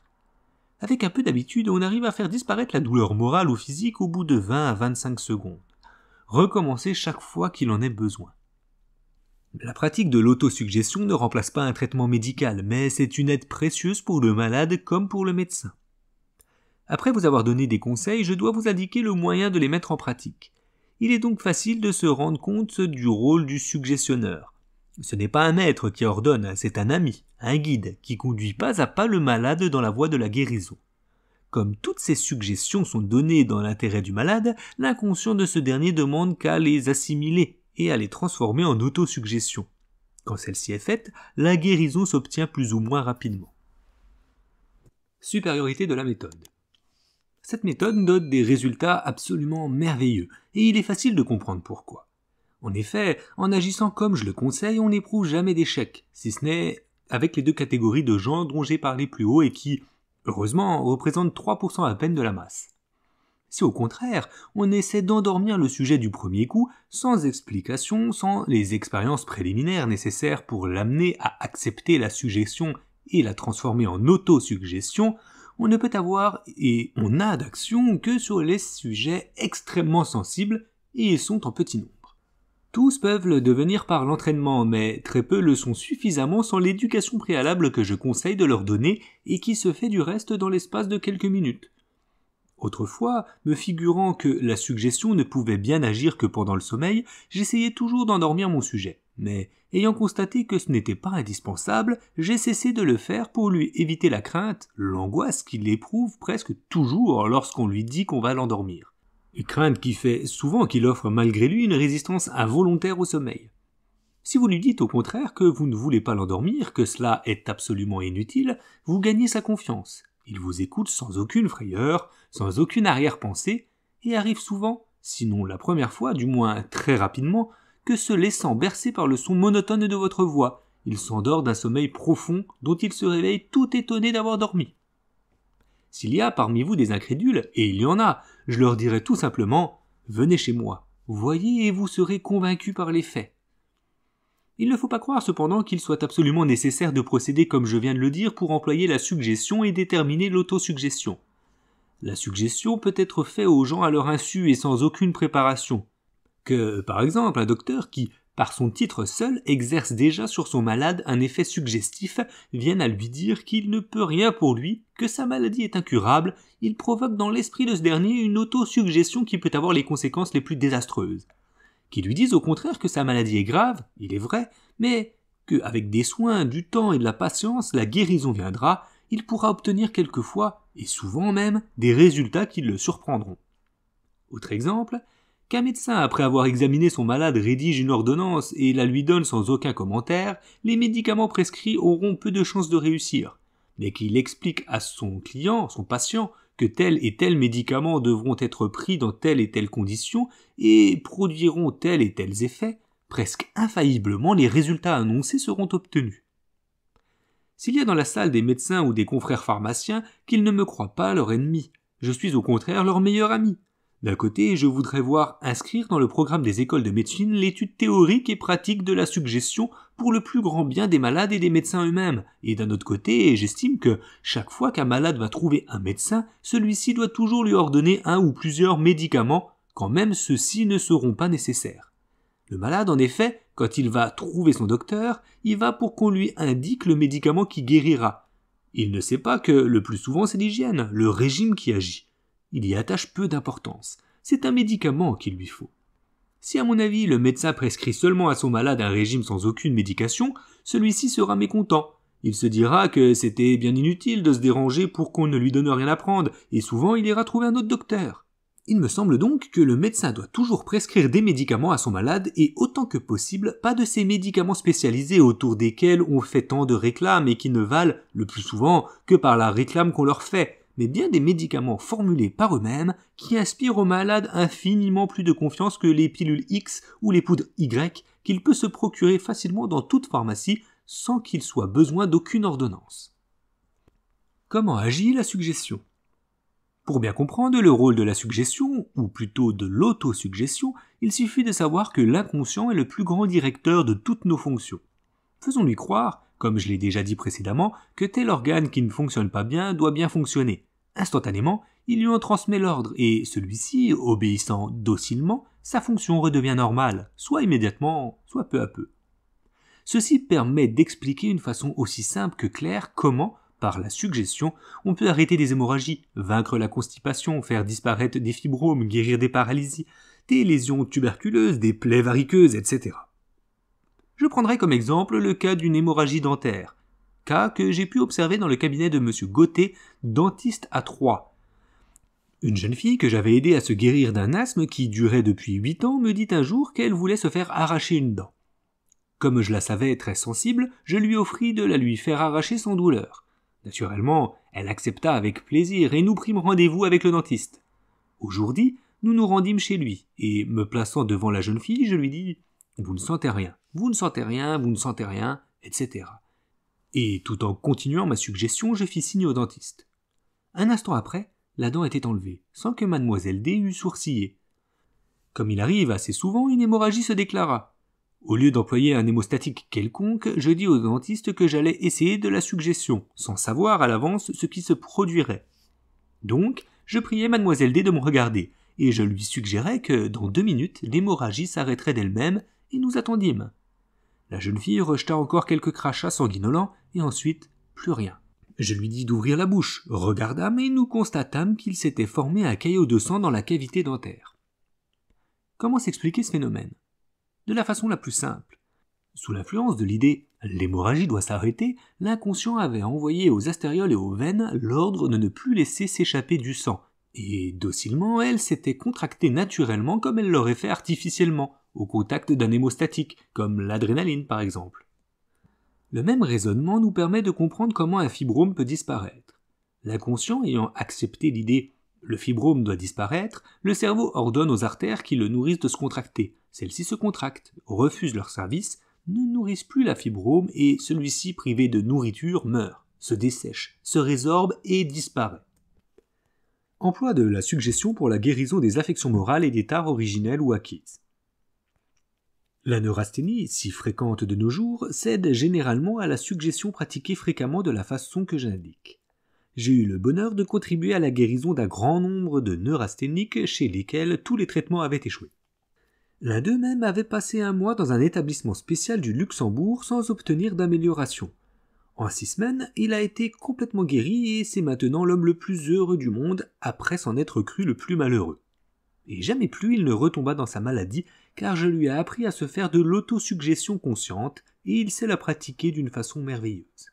Avec un peu d'habitude, on arrive à faire disparaître la douleur morale ou physique au bout de 20 à 25 secondes. Recommencer chaque fois qu'il en est besoin. La pratique de l'autosuggestion ne remplace pas un traitement médical, mais c'est une aide précieuse pour le malade comme pour le médecin. Après vous avoir donné des conseils, je dois vous indiquer le moyen de les mettre en pratique. Il est donc facile de se rendre compte du rôle du suggestionneur. Ce n'est pas un maître qui ordonne, c'est un ami, un guide, qui conduit pas à pas le malade dans la voie de la guérison. Comme toutes ces suggestions sont données dans l'intérêt du malade, l'inconscient de ce dernier demande qu'à les assimiler et à les transformer en autosuggestion. Quand celle-ci est faite, la guérison s'obtient plus ou moins rapidement. Supériorité de la méthode. Cette méthode donne des résultats absolument merveilleux, et il est facile de comprendre pourquoi. En effet, en agissant comme je le conseille, on n'éprouve jamais d'échec, si ce n'est avec les deux catégories de gens dont j'ai parlé plus haut et qui, heureusement, représentent 3% à peine de la masse. Si au contraire, on essaie d'endormir le sujet du premier coup, sans explication, sans les expériences préliminaires nécessaires pour l'amener à accepter la suggestion et la transformer en autosuggestion, on ne peut avoir et on n'a d'action que sur les sujets extrêmement sensibles et ils sont en petit nombre. Tous peuvent le devenir par l'entraînement, mais très peu le sont suffisamment sans l'éducation préalable que je conseille de leur donner et qui se fait du reste dans l'espace de quelques minutes. Autrefois, me figurant que la suggestion ne pouvait bien agir que pendant le sommeil, j'essayais toujours d'endormir mon sujet. Mais, ayant constaté que ce n'était pas indispensable, j'ai cessé de le faire pour lui éviter la crainte, l'angoisse qu'il éprouve presque toujours lorsqu'on lui dit qu'on va l'endormir. Une crainte qui fait souvent qu'il offre malgré lui une résistance involontaire au sommeil. Si vous lui dites au contraire que vous ne voulez pas l'endormir, que cela est absolument inutile, vous gagnez sa confiance. Il vous écoute sans aucune frayeur, sans aucune arrière-pensée, et arrive souvent, sinon la première fois, du moins très rapidement, que se laissant bercer par le son monotone de votre voix, il s'endort d'un sommeil profond dont il se réveille tout étonné d'avoir dormi. S'il y a parmi vous des incrédules, et il y en a, je leur dirai tout simplement « Venez chez moi, voyez et vous serez convaincus par les faits ». Il ne faut pas croire cependant qu'il soit absolument nécessaire de procéder comme je viens de le dire pour employer la suggestion et déterminer l'autosuggestion. La suggestion peut être faite aux gens à leur insu et sans aucune préparation. Que, par exemple, un docteur qui, par son titre seul, exerce déjà sur son malade un effet suggestif, vienne à lui dire qu'il ne peut rien pour lui, que sa maladie est incurable, il provoque dans l'esprit de ce dernier une autosuggestion qui peut avoir les conséquences les plus désastreuses. Qu'il lui dise au contraire que sa maladie est grave, il est vrai, mais qu'avec des soins, du temps et de la patience, la guérison viendra, il pourra obtenir quelquefois, et souvent même, des résultats qui le surprendront. Autre exemple, qu'un médecin, après avoir examiné son malade, rédige une ordonnance et la lui donne sans aucun commentaire, les médicaments prescrits auront peu de chances de réussir, mais qu'il explique à son client, son patient, que tel et tel médicament devront être pris dans telle et telle condition et produiront tels et tels effets, presque infailliblement les résultats annoncés seront obtenus. S'il y a dans la salle des médecins ou des confrères pharmaciens, qu'ils ne me croient pas leur ennemi, je suis au contraire leur meilleur ami. D'un côté, je voudrais voir inscrire dans le programme des écoles de médecine l'étude théorique et pratique de la suggestion pour le plus grand bien des malades et des médecins eux-mêmes. Et d'un autre côté, j'estime que chaque fois qu'un malade va trouver un médecin, celui-ci doit toujours lui ordonner un ou plusieurs médicaments, quand même ceux-ci ne seront pas nécessaires. Le malade, en effet, quand il va trouver son docteur, il va pour qu'on lui indique le médicament qui guérira. Il ne sait pas que le plus souvent c'est l'hygiène, le régime qui agit. Il y attache peu d'importance. C'est un médicament qu'il lui faut. Si à mon avis le médecin prescrit seulement à son malade un régime sans aucune médication, celui-ci sera mécontent. Il se dira que c'était bien inutile de se déranger pour qu'on ne lui donne rien à prendre, et souvent il ira trouver un autre docteur. Il me semble donc que le médecin doit toujours prescrire des médicaments à son malade et autant que possible pas de ces médicaments spécialisés autour desquels on fait tant de réclames et qui ne valent, le plus souvent, que par la réclame qu'on leur fait, mais bien des médicaments formulés par eux-mêmes qui inspirent au malade infiniment plus de confiance que les pilules X ou les poudres Y qu'il peut se procurer facilement dans toute pharmacie sans qu'il soit besoin d'aucune ordonnance. Comment agit la suggestion ? Pour bien comprendre le rôle de la suggestion, ou plutôt de l'autosuggestion, il suffit de savoir que l'inconscient est le plus grand directeur de toutes nos fonctions. Faisons-lui croire, comme je l'ai déjà dit précédemment, que tel organe qui ne fonctionne pas bien doit bien fonctionner. Instantanément, il lui en transmet l'ordre, et celui-ci, obéissant docilement, sa fonction redevient normale, soit immédiatement, soit peu à peu. Ceci permet d'expliquer d'une façon aussi simple que claire comment, par la suggestion, on peut arrêter des hémorragies, vaincre la constipation, faire disparaître des fibromes, guérir des paralysies, des lésions tuberculeuses, des plaies variqueuses, etc. Je prendrai comme exemple le cas d'une hémorragie dentaire, cas que j'ai pu observer dans le cabinet de M. Gauthier, dentiste à Troyes. Une jeune fille que j'avais aidée à se guérir d'un asthme qui durait depuis 8 ans me dit un jour qu'elle voulait se faire arracher une dent. Comme je la savais très sensible, je lui offris de la lui faire arracher sans douleur. Naturellement, elle accepta avec plaisir et nous prîmes rendez-vous avec le dentiste. Aujourd'hui, nous nous rendîmes chez lui, et me plaçant devant la jeune fille, je lui dis « Vous ne sentez rien, vous ne sentez rien, vous ne sentez rien, etc. » Et tout en continuant ma suggestion, je fis signe au dentiste. Un instant après, la dent était enlevée, sans que mademoiselle D eût sourcillé. Comme il arrive assez souvent, une hémorragie se déclara. Au lieu d'employer un hémostatique quelconque, je dis au dentiste que j'allais essayer de la suggestion, sans savoir à l'avance ce qui se produirait. Donc, je priai mademoiselle D de me regarder, et je lui suggérais que, dans 2 minutes, l'hémorragie s'arrêterait d'elle-même, et nous attendîmes. La jeune fille rejeta encore quelques crachats sanguinolents, et ensuite, plus rien. Je lui dis d'ouvrir la bouche, regardâmes, et nous constatâmes qu'il s'était formé un caillot de sang dans la cavité dentaire. Comment s'expliquer ce phénomène ? De la façon la plus simple. Sous l'influence de l'idée « l'hémorragie doit s'arrêter », l'inconscient avait envoyé aux astérioles et aux veines l'ordre de ne plus laisser s'échapper du sang, et docilement elle s'était contractée naturellement comme elle l'aurait fait artificiellement, au contact d'un hémostatique, comme l'adrénaline par exemple. Le même raisonnement nous permet de comprendre comment un fibrome peut disparaître. L'inconscient ayant accepté l'idée « le fibrome doit disparaître », le cerveau ordonne aux artères qui le nourrissent de se contracter. Celles-ci se contractent, refusent leur service, ne nourrissent plus la fibrome et celui-ci, privé de nourriture, meurt, se dessèche, se résorbe et disparaît. Emploi de la suggestion pour la guérison des affections morales et des tares originelles ou acquises. La neurasthénie, si fréquente de nos jours, cède généralement à la suggestion pratiquée fréquemment de la façon que j'indique. J'ai eu le bonheur de contribuer à la guérison d'un grand nombre de neurasthéniques chez lesquels tous les traitements avaient échoué. L'un d'eux même avait passé 1 mois dans un établissement spécial du Luxembourg sans obtenir d'amélioration. En 6 semaines, il a été complètement guéri et c'est maintenant l'homme le plus heureux du monde après s'en être cru le plus malheureux. Et jamais plus il ne retomba dans sa maladie car je lui ai appris à se faire de l'autosuggestion consciente et il sait la pratiquer d'une façon merveilleuse.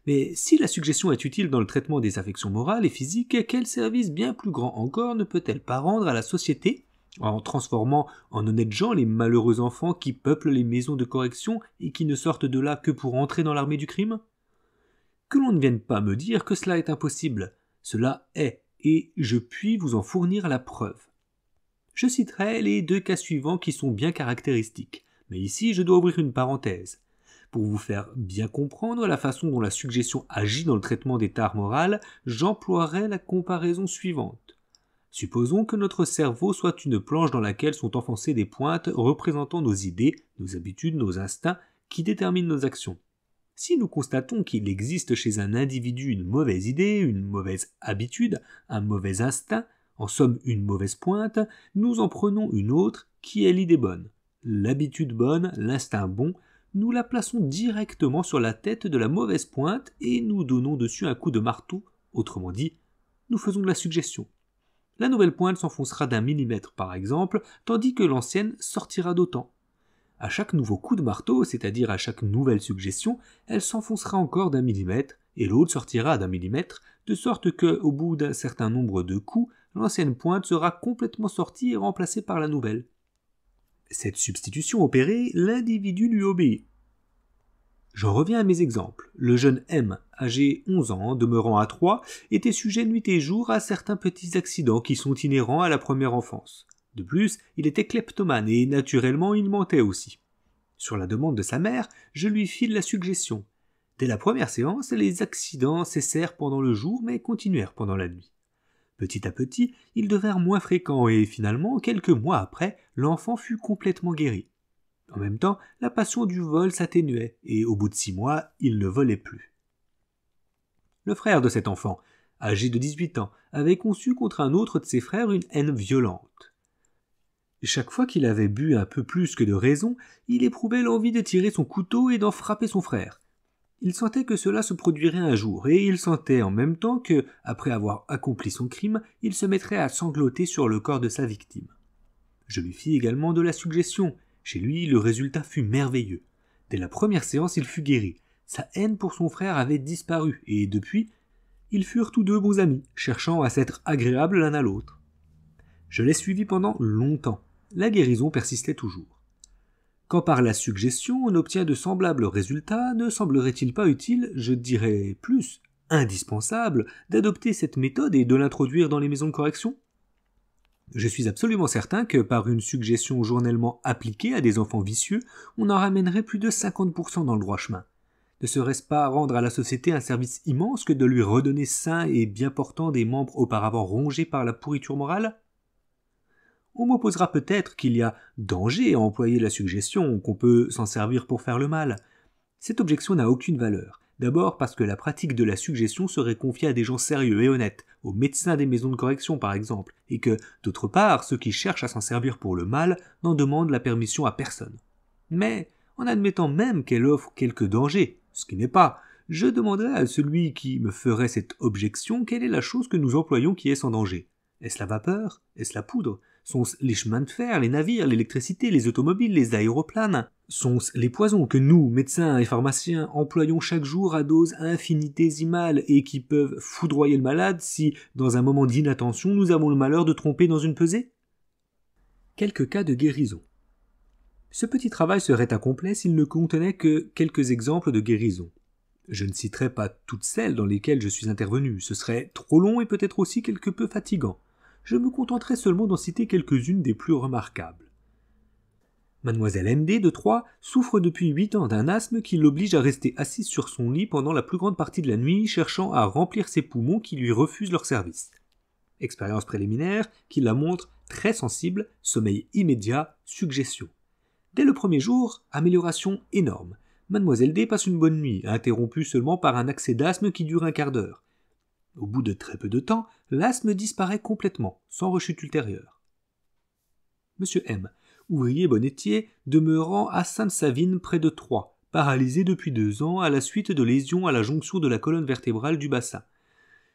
Mais si la suggestion est utile dans le traitement des affections morales et physiques, quel service bien plus grand encore ne peut-elle pas rendre à la société en transformant en honnêtes gens les malheureux enfants qui peuplent les maisons de correction et qui ne sortent de là que pour entrer dans l'armée du crime ? Que l'on ne vienne pas me dire que cela est impossible. Cela est, et je puis vous en fournir la preuve. Je citerai les 2 cas suivants qui sont bien caractéristiques, mais ici je dois ouvrir une parenthèse. Pour vous faire bien comprendre la façon dont la suggestion agit dans le traitement des tares morales, j'emploierai la comparaison suivante. Supposons que notre cerveau soit une planche dans laquelle sont enfoncées des pointes représentant nos idées, nos habitudes, nos instincts qui déterminent nos actions. Si nous constatons qu'il existe chez un individu une mauvaise idée, une mauvaise habitude, un mauvais instinct, en somme une mauvaise pointe, nous en prenons une autre qui est l'idée bonne. L'habitude bonne, l'instinct bon, nous la plaçons directement sur la tête de la mauvaise pointe et nous donnons dessus un coup de marteau, autrement dit, nous faisons de la suggestion. La nouvelle pointe s'enfoncera d'1 millimètre par exemple, tandis que l'ancienne sortira d'autant. À chaque nouveau coup de marteau, c'est-à-dire à chaque nouvelle suggestion, elle s'enfoncera encore d'1 millimètre, et l'autre sortira d'1 millimètre, de sorte que, au bout d'un certain nombre de coups, l'ancienne pointe sera complètement sortie et remplacée par la nouvelle. Cette substitution opérée, l'individu lui obéit. J'en reviens à mes exemples. Le jeune M, âgé 11 ans, demeurant à Troyes, était sujet nuit et jour à certains petits accidents qui sont inhérents à la première enfance. De plus, il était kleptomane et naturellement il mentait aussi. Sur la demande de sa mère, je lui file la suggestion. Dès la première séance, les accidents cessèrent pendant le jour mais continuèrent pendant la nuit. Petit à petit, ils devinrent moins fréquents et finalement, quelques mois après, l'enfant fut complètement guéri. En même temps, la passion du vol s'atténuait, et au bout de 6 mois, il ne volait plus. Le frère de cet enfant, âgé de 18 ans, avait conçu contre un autre de ses frères une haine violente. Chaque fois qu'il avait bu un peu plus que de raison, il éprouvait l'envie de tirer son couteau et d'en frapper son frère. Il sentait que cela se produirait un jour, et il sentait en même temps que, après avoir accompli son crime, il se mettrait à sangloter sur le corps de sa victime. Je lui fis également de la suggestion. Chez lui, le résultat fut merveilleux. Dès la première séance, il fut guéri. Sa haine pour son frère avait disparu, et depuis, ils furent tous deux bons amis, cherchant à s'être agréables l'un à l'autre. Je l'ai suivi pendant longtemps. La guérison persistait toujours. Quand par la suggestion on obtient de semblables résultats, ne semblerait-il pas utile, je dirais plus, indispensable, d'adopter cette méthode et de l'introduire dans les maisons de correction ? Je suis absolument certain que par une suggestion journellement appliquée à des enfants vicieux, on en ramènerait plus de 50% dans le droit chemin. Ne serait-ce pas rendre à la société un service immense que de lui redonner sains et bien portants des membres auparavant rongés par la pourriture morale ? On m'opposera peut-être qu'il y a danger à employer la suggestion, qu'on peut s'en servir pour faire le mal. Cette objection n'a aucune valeur. D'abord parce que la pratique de la suggestion serait confiée à des gens sérieux et honnêtes, aux médecins des maisons de correction par exemple, et que, d'autre part, ceux qui cherchent à s'en servir pour le mal n'en demandent la permission à personne. Mais, en admettant même qu'elle offre quelque danger, ce qui n'est pas, je demanderai à celui qui me ferait cette objection quelle est la chose que nous employons qui est sans danger. Est-ce la vapeur ? Est-ce la poudre ? Sont-ce les chemins de fer, les navires, l'électricité, les automobiles, les aéroplanes ? Sont-ce les poisons que nous, médecins et pharmaciens, employons chaque jour à doses infinitésimales et qui peuvent foudroyer le malade si, dans un moment d'inattention, nous avons le malheur de tromper dans une pesée ? Quelques cas de guérison. Ce petit travail serait incomplet s'il ne contenait que quelques exemples de guérison. Je ne citerai pas toutes celles dans lesquelles je suis intervenu, ce serait trop long et peut-être aussi quelque peu fatigant. Je me contenterai seulement d'en citer quelques-unes des plus remarquables. Mademoiselle M.D. de Troyes souffre depuis 8 ans d'un asthme qui l'oblige à rester assise sur son lit pendant la plus grande partie de la nuit, cherchant à remplir ses poumons qui lui refusent leur service. Expérience préliminaire qui la montre très sensible, sommeil immédiat, suggestion. Dès le premier jour, amélioration énorme. Mademoiselle D passe une bonne nuit, interrompue seulement par un accès d'asthme qui dure un quart d'heure. Au bout de très peu de temps, l'asthme disparaît complètement, sans rechute ultérieure. Monsieur M, ouvrier bonnetier, demeurant à Sainte-Savine près de Troyes, paralysé depuis 2 ans à la suite de lésions à la jonction de la colonne vertébrale du bassin.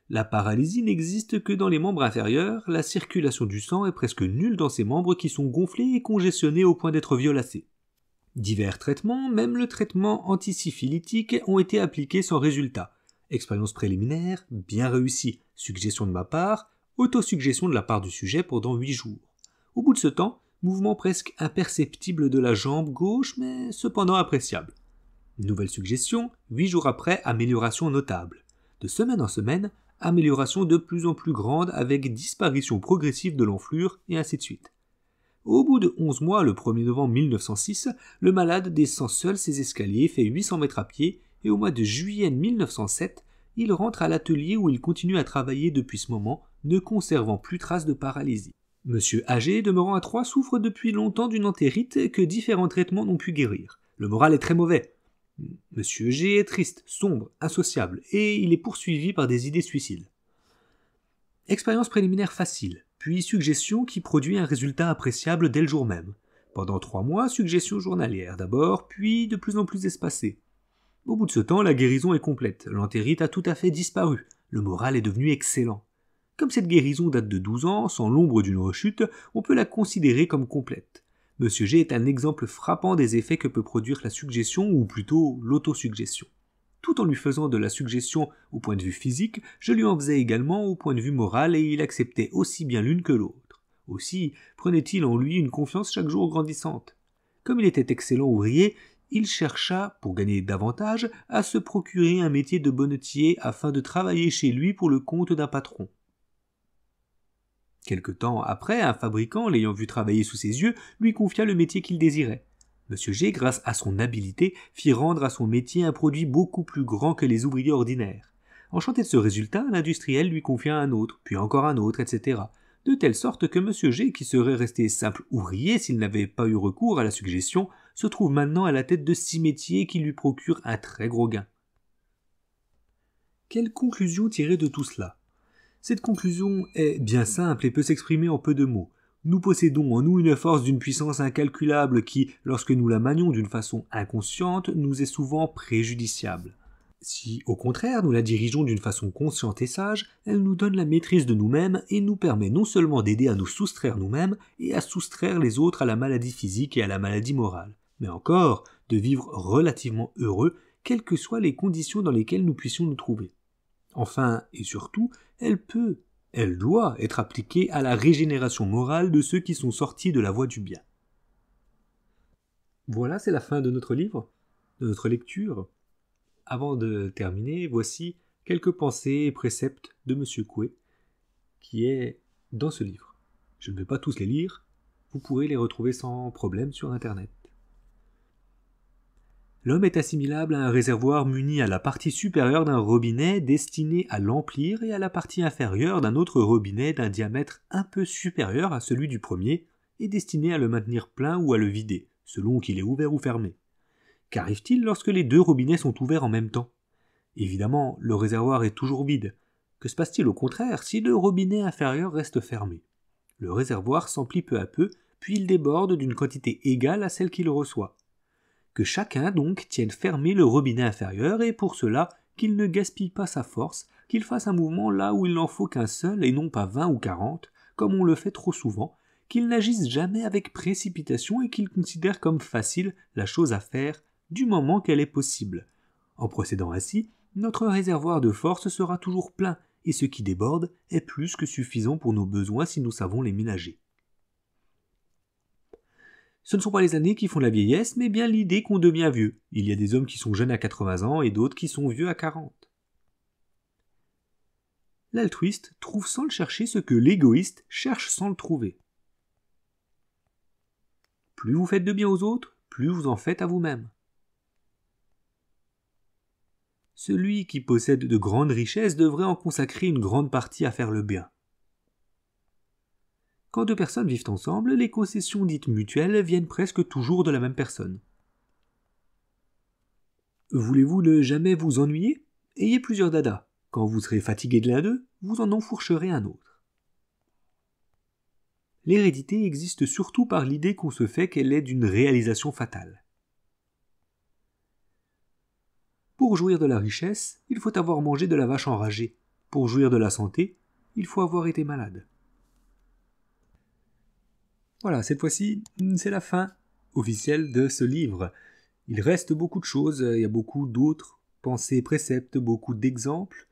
La paralysie n'existe que dans les membres inférieurs, la circulation du sang est presque nulle dans ces membres qui sont gonflés et congestionnés au point d'être violacés. Divers traitements, même le traitement antisyphilitique, ont été appliqués sans résultat. Expérience préliminaire, bien réussie, suggestion de ma part, autosuggestion de la part du sujet pendant 8 jours. Au bout de ce temps, mouvement presque imperceptible de la jambe gauche, mais cependant appréciable. Nouvelle suggestion, 8 jours après, amélioration notable. De semaine en semaine, amélioration de plus en plus grande avec disparition progressive de l'enflure, et ainsi de suite. Au bout de 11 mois, le 1er novembre 1906, le malade descend seul ses escaliers, fait 800 mètres à pied, et au mois de juillet 1907, il rentre à l'atelier où il continue à travailler depuis ce moment, ne conservant plus trace de paralysie. Monsieur Ag, demeurant à Troyes, souffre depuis longtemps d'une entérite que différents traitements n'ont pu guérir. Le moral est très mauvais. Monsieur G est triste, sombre, insociable, et il est poursuivi par des idées suicides. Expérience préliminaire facile, puis suggestion qui produit un résultat appréciable dès le jour même. Pendant 3 mois, suggestion journalière d'abord, puis de plus en plus espacée. Au bout de ce temps, la guérison est complète, l'entérite a tout à fait disparu, le moral est devenu excellent. Comme cette guérison date de 12 ans, sans l'ombre d'une rechute, on peut la considérer comme complète. Monsieur G est un exemple frappant des effets que peut produire la suggestion, ou plutôt l'autosuggestion. Tout en lui faisant de la suggestion au point de vue physique, je lui en faisais également au point de vue moral et il acceptait aussi bien l'une que l'autre. Aussi prenait-il en lui une confiance chaque jour grandissante. Comme il était excellent ouvrier, il chercha, pour gagner davantage, à se procurer un métier de bonnetier afin de travailler chez lui pour le compte d'un patron. Quelque temps après, un fabricant, l'ayant vu travailler sous ses yeux, lui confia le métier qu'il désirait. Monsieur G, grâce à son habileté, fit rendre à son métier un produit beaucoup plus grand que les ouvriers ordinaires. Enchanté de ce résultat, l'industriel lui confia un autre, puis encore un autre, etc. De telle sorte que Monsieur G, qui serait resté simple ouvrier s'il n'avait pas eu recours à la suggestion, se trouve maintenant à la tête de 6 métiers qui lui procurent un très gros gain. Quelle conclusion tirer de tout cela ? Cette conclusion est bien simple et peut s'exprimer en peu de mots. Nous possédons en nous une force d'une puissance incalculable qui, lorsque nous la manions d'une façon inconsciente, nous est souvent préjudiciable. Si, au contraire, nous la dirigeons d'une façon consciente et sage, elle nous donne la maîtrise de nous-mêmes et nous permet non seulement d'aider à nous soustraire nous-mêmes et à soustraire les autres à la maladie physique et à la maladie morale, mais encore de vivre relativement heureux, quelles que soient les conditions dans lesquelles nous puissions nous trouver. Enfin, et surtout, elle doit être appliquée à la régénération morale de ceux qui sont sortis de la voie du bien. Voilà, c'est la fin de notre livre, de notre lecture. Avant de terminer, voici quelques pensées et préceptes de M. Coué, qui est dans ce livre. Je ne vais pas tous les lire, vous pourrez les retrouver sans problème sur Internet. L'homme est assimilable à un réservoir muni à la partie supérieure d'un robinet destiné à l'emplir et à la partie inférieure d'un autre robinet d'un diamètre un peu supérieur à celui du premier et destiné à le maintenir plein ou à le vider, selon qu'il est ouvert ou fermé. Qu'arrive-t-il lorsque les 2 robinets sont ouverts en même temps ? Évidemment, le réservoir est toujours vide. Que se passe-t-il au contraire si le robinet inférieur reste fermé ? Le réservoir s'emplit peu à peu, puis il déborde d'une quantité égale à celle qu'il reçoit. Que chacun donc tienne fermé le robinet inférieur et pour cela qu'il ne gaspille pas sa force, qu'il fasse un mouvement là où il n'en faut qu'un seul et non pas 20 ou 40, comme on le fait trop souvent, qu'il n'agisse jamais avec précipitation et qu'il considère comme facile la chose à faire du moment qu'elle est possible. En procédant ainsi, notre réservoir de force sera toujours plein et ce qui déborde est plus que suffisant pour nos besoins si nous savons les ménager. Ce ne sont pas les années qui font la vieillesse, mais bien l'idée qu'on devient vieux. Il y a des hommes qui sont jeunes à 80 ans et d'autres qui sont vieux à 40. L'altruiste trouve sans le chercher ce que l'égoïste cherche sans le trouver. Plus vous faites de bien aux autres, plus vous en faites à vous-même. Celui qui possède de grandes richesses devrait en consacrer une grande partie à faire le bien. Quand 2 personnes vivent ensemble, les concessions dites mutuelles viennent presque toujours de la même personne. Voulez-vous ne jamais vous ennuyer ? Ayez plusieurs dadas. Quand vous serez fatigué de l'un d'eux, vous en enfourcherez un autre. L'hérédité existe surtout par l'idée qu'on se fait qu'elle est d'une réalisation fatale. Pour jouir de la richesse, il faut avoir mangé de la vache enragée. Pour jouir de la santé, il faut avoir été malade. Voilà, cette fois-ci, c'est la fin officielle de ce livre. Il reste beaucoup de choses, il y a beaucoup d'autres pensées, préceptes, beaucoup d'exemples,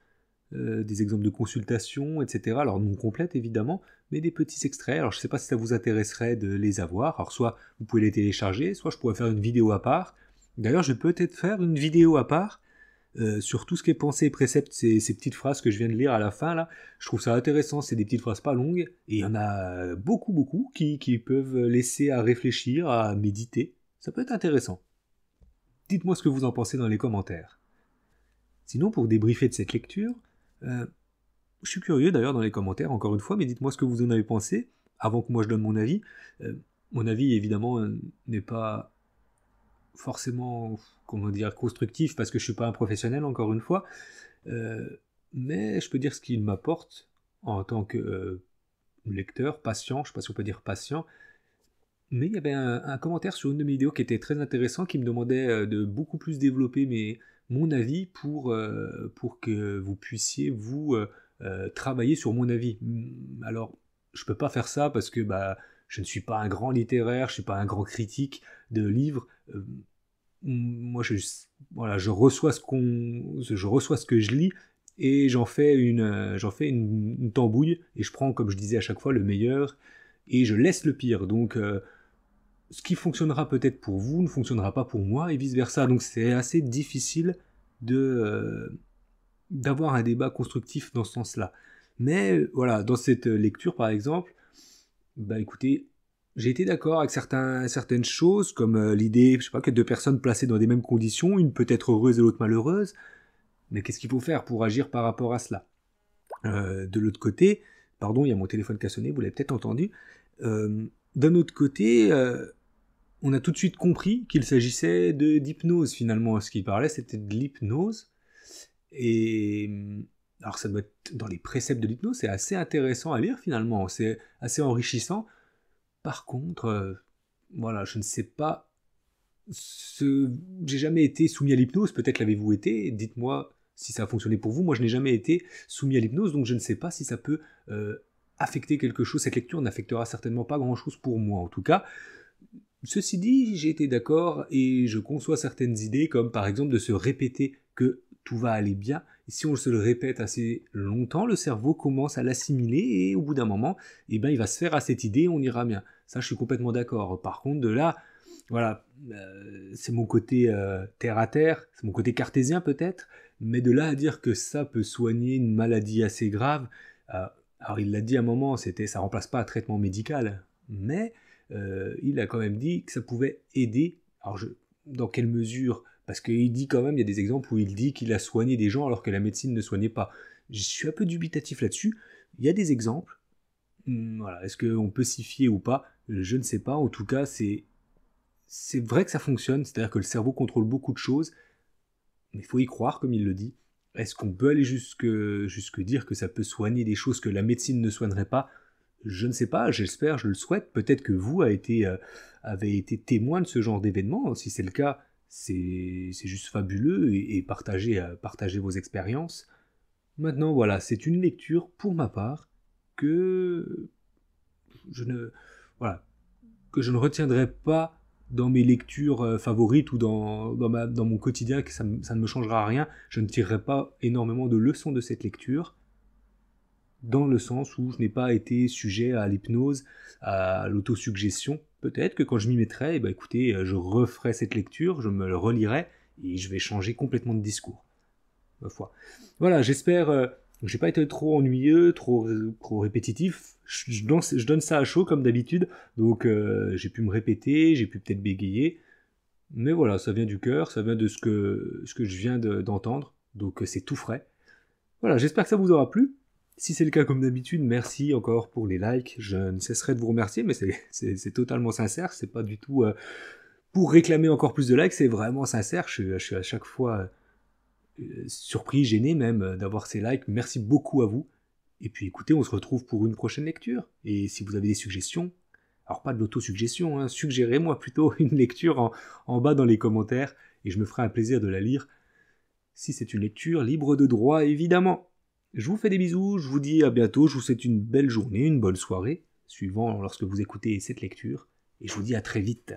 des exemples de consultation, etc. Alors non complètes évidemment, mais des petits extraits. Alors je ne sais pas si ça vous intéresserait de les avoir. Alors soit vous pouvez les télécharger, soit je pourrais faire une vidéo à part. D'ailleurs, je peux peut-être faire une vidéo à part sur tout ce qui est pensée et précepte, ces petites phrases que je viens de lire à la fin, là, je trouve ça intéressant, c'est des petites phrases pas longues, et il y en a beaucoup qui peuvent laisser à réfléchir, à méditer, ça peut être intéressant. Dites-moi ce que vous en pensez dans les commentaires. Sinon, pour débriefer de cette lecture, je suis curieux d'ailleurs dans les commentaires, encore une fois, mais dites-moi ce que vous en avez pensé, avant que moi je donne mon avis. Mon avis, évidemment, n'est pas forcément, comment dire, constructif, parce que je suis pas un professionnel, encore une fois, mais je peux dire ce qu'il m'apporte en tant que lecteur, patient, je sais pas si on peut dire patient, mais il y avait un commentaire sur une de mes vidéos qui était très intéressant, qui me demandait de beaucoup plus développer mon avis pour que vous puissiez, vous, travailler sur mon avis. Alors, je peux pas faire ça parce que je ne suis pas un grand littéraire, je suis pas un grand critique de livres. Moi, voilà, je reçois ce que je lis et j'en fais une tambouille et je prends, comme je disais à chaque fois, le meilleur et je laisse le pire. Donc, ce qui fonctionnera peut-être pour vous ne fonctionnera pas pour moi et vice-versa. Donc, c'est assez difficile d'avoir un débat constructif dans ce sens-là. Mais voilà, dans cette lecture, par exemple, écoutez, j'ai été d'accord avec certaines choses, comme l'idée, je sais pas, que deux personnes placées dans des mêmes conditions, une peut être heureuse et l'autre malheureuse, mais qu'est-ce qu'il faut faire pour agir par rapport à cela? De l'autre côté, pardon, il y a mon téléphone qui a sonné, vous l'avez peut-être entendu, d'un autre côté, on a tout de suite compris qu'il s'agissait d'hypnose finalement. Ce qu'il parlait, c'était de l'hypnose. Et alors ça doit être dans les préceptes de l'hypnose, c'est assez intéressant à lire finalement, c'est assez enrichissant. Par contre, voilà, je ne sais pas, j'ai jamais été soumis à l'hypnose, peut-être l'avez-vous été, dites-moi si ça a fonctionné pour vous. Moi je n'ai jamais été soumis à l'hypnose, donc je ne sais pas si ça peut affecter quelque chose. Cette lecture n'affectera certainement pas grand-chose pour moi en tout cas. Ceci dit, j'ai été d'accord et je conçois certaines idées, comme par exemple de se répéter que tout va aller bien. Et si on se le répète assez longtemps, le cerveau commence à l'assimiler et au bout d'un moment, il va se faire à cette idée, on ira bien. Ça, je suis complètement d'accord. Par contre, de là, voilà, c'est mon côté terre à terre, c'est mon côté cartésien peut-être, mais de là à dire que ça peut soigner une maladie assez grave, alors il l'a dit à un moment, ça remplace pas un traitement médical, mais il a quand même dit que ça pouvait aider. Alors dans quelle mesure? Parce qu'il dit quand même, il y a des exemples où il dit qu'il a soigné des gens alors que la médecine ne soignait pas. Je suis un peu dubitatif là-dessus. Il y a des exemples. Voilà. Est-ce qu'on peut s'y fier ou pas? Je ne sais pas. En tout cas, c'est vrai que ça fonctionne. C'est-à-dire que le cerveau contrôle beaucoup de choses. Mais il faut y croire, comme il le dit. Est-ce qu'on peut aller jusque dire que ça peut soigner des choses que la médecine ne soignerait pas? Je ne sais pas, j'espère, je le souhaite. Peut-être que vous avez été témoin de ce genre d'événement. Si c'est le cas, c'est juste fabuleux et partagez vos expériences. Maintenant, voilà, c'est une lecture pour ma part que je ne, voilà, que je ne retiendrai pas dans mes lectures favorites ou dans mon quotidien, que ça ne me changera rien. Je ne tirerai pas énormément de leçons de cette lecture, dans le sens où je n'ai pas été sujet à l'hypnose, à l'autosuggestion. Peut-être que quand je m'y mettrai, écoutez, je referai cette lecture, je me le relirai, et je vais changer complètement de discours. Ma foi. Voilà, j'espère que j'ai pas été trop ennuyeux, trop répétitif. Je donne ça à chaud comme d'habitude, donc j'ai pu me répéter, j'ai pu peut-être bégayer, mais voilà, ça vient du cœur, ça vient de ce que je viens d'entendre, donc c'est tout frais. Voilà, j'espère que ça vous aura plu. Si c'est le cas comme d'habitude, merci encore pour les likes, je ne cesserai de vous remercier, mais c'est totalement sincère, c'est pas du tout pour réclamer encore plus de likes, c'est vraiment sincère, je suis à chaque fois surpris, gêné même d'avoir ces likes, merci beaucoup à vous, et puis écoutez, on se retrouve pour une prochaine lecture, et si vous avez des suggestions, alors pas de l'autosuggestion, hein, suggérez-moi plutôt une lecture en bas dans les commentaires, et je me ferai un plaisir de la lire, si c'est une lecture libre de droit évidemment. Je vous fais des bisous, je vous dis à bientôt, je vous souhaite une belle journée, une bonne soirée, suivant lorsque vous écoutez cette lecture, et je vous dis à très vite.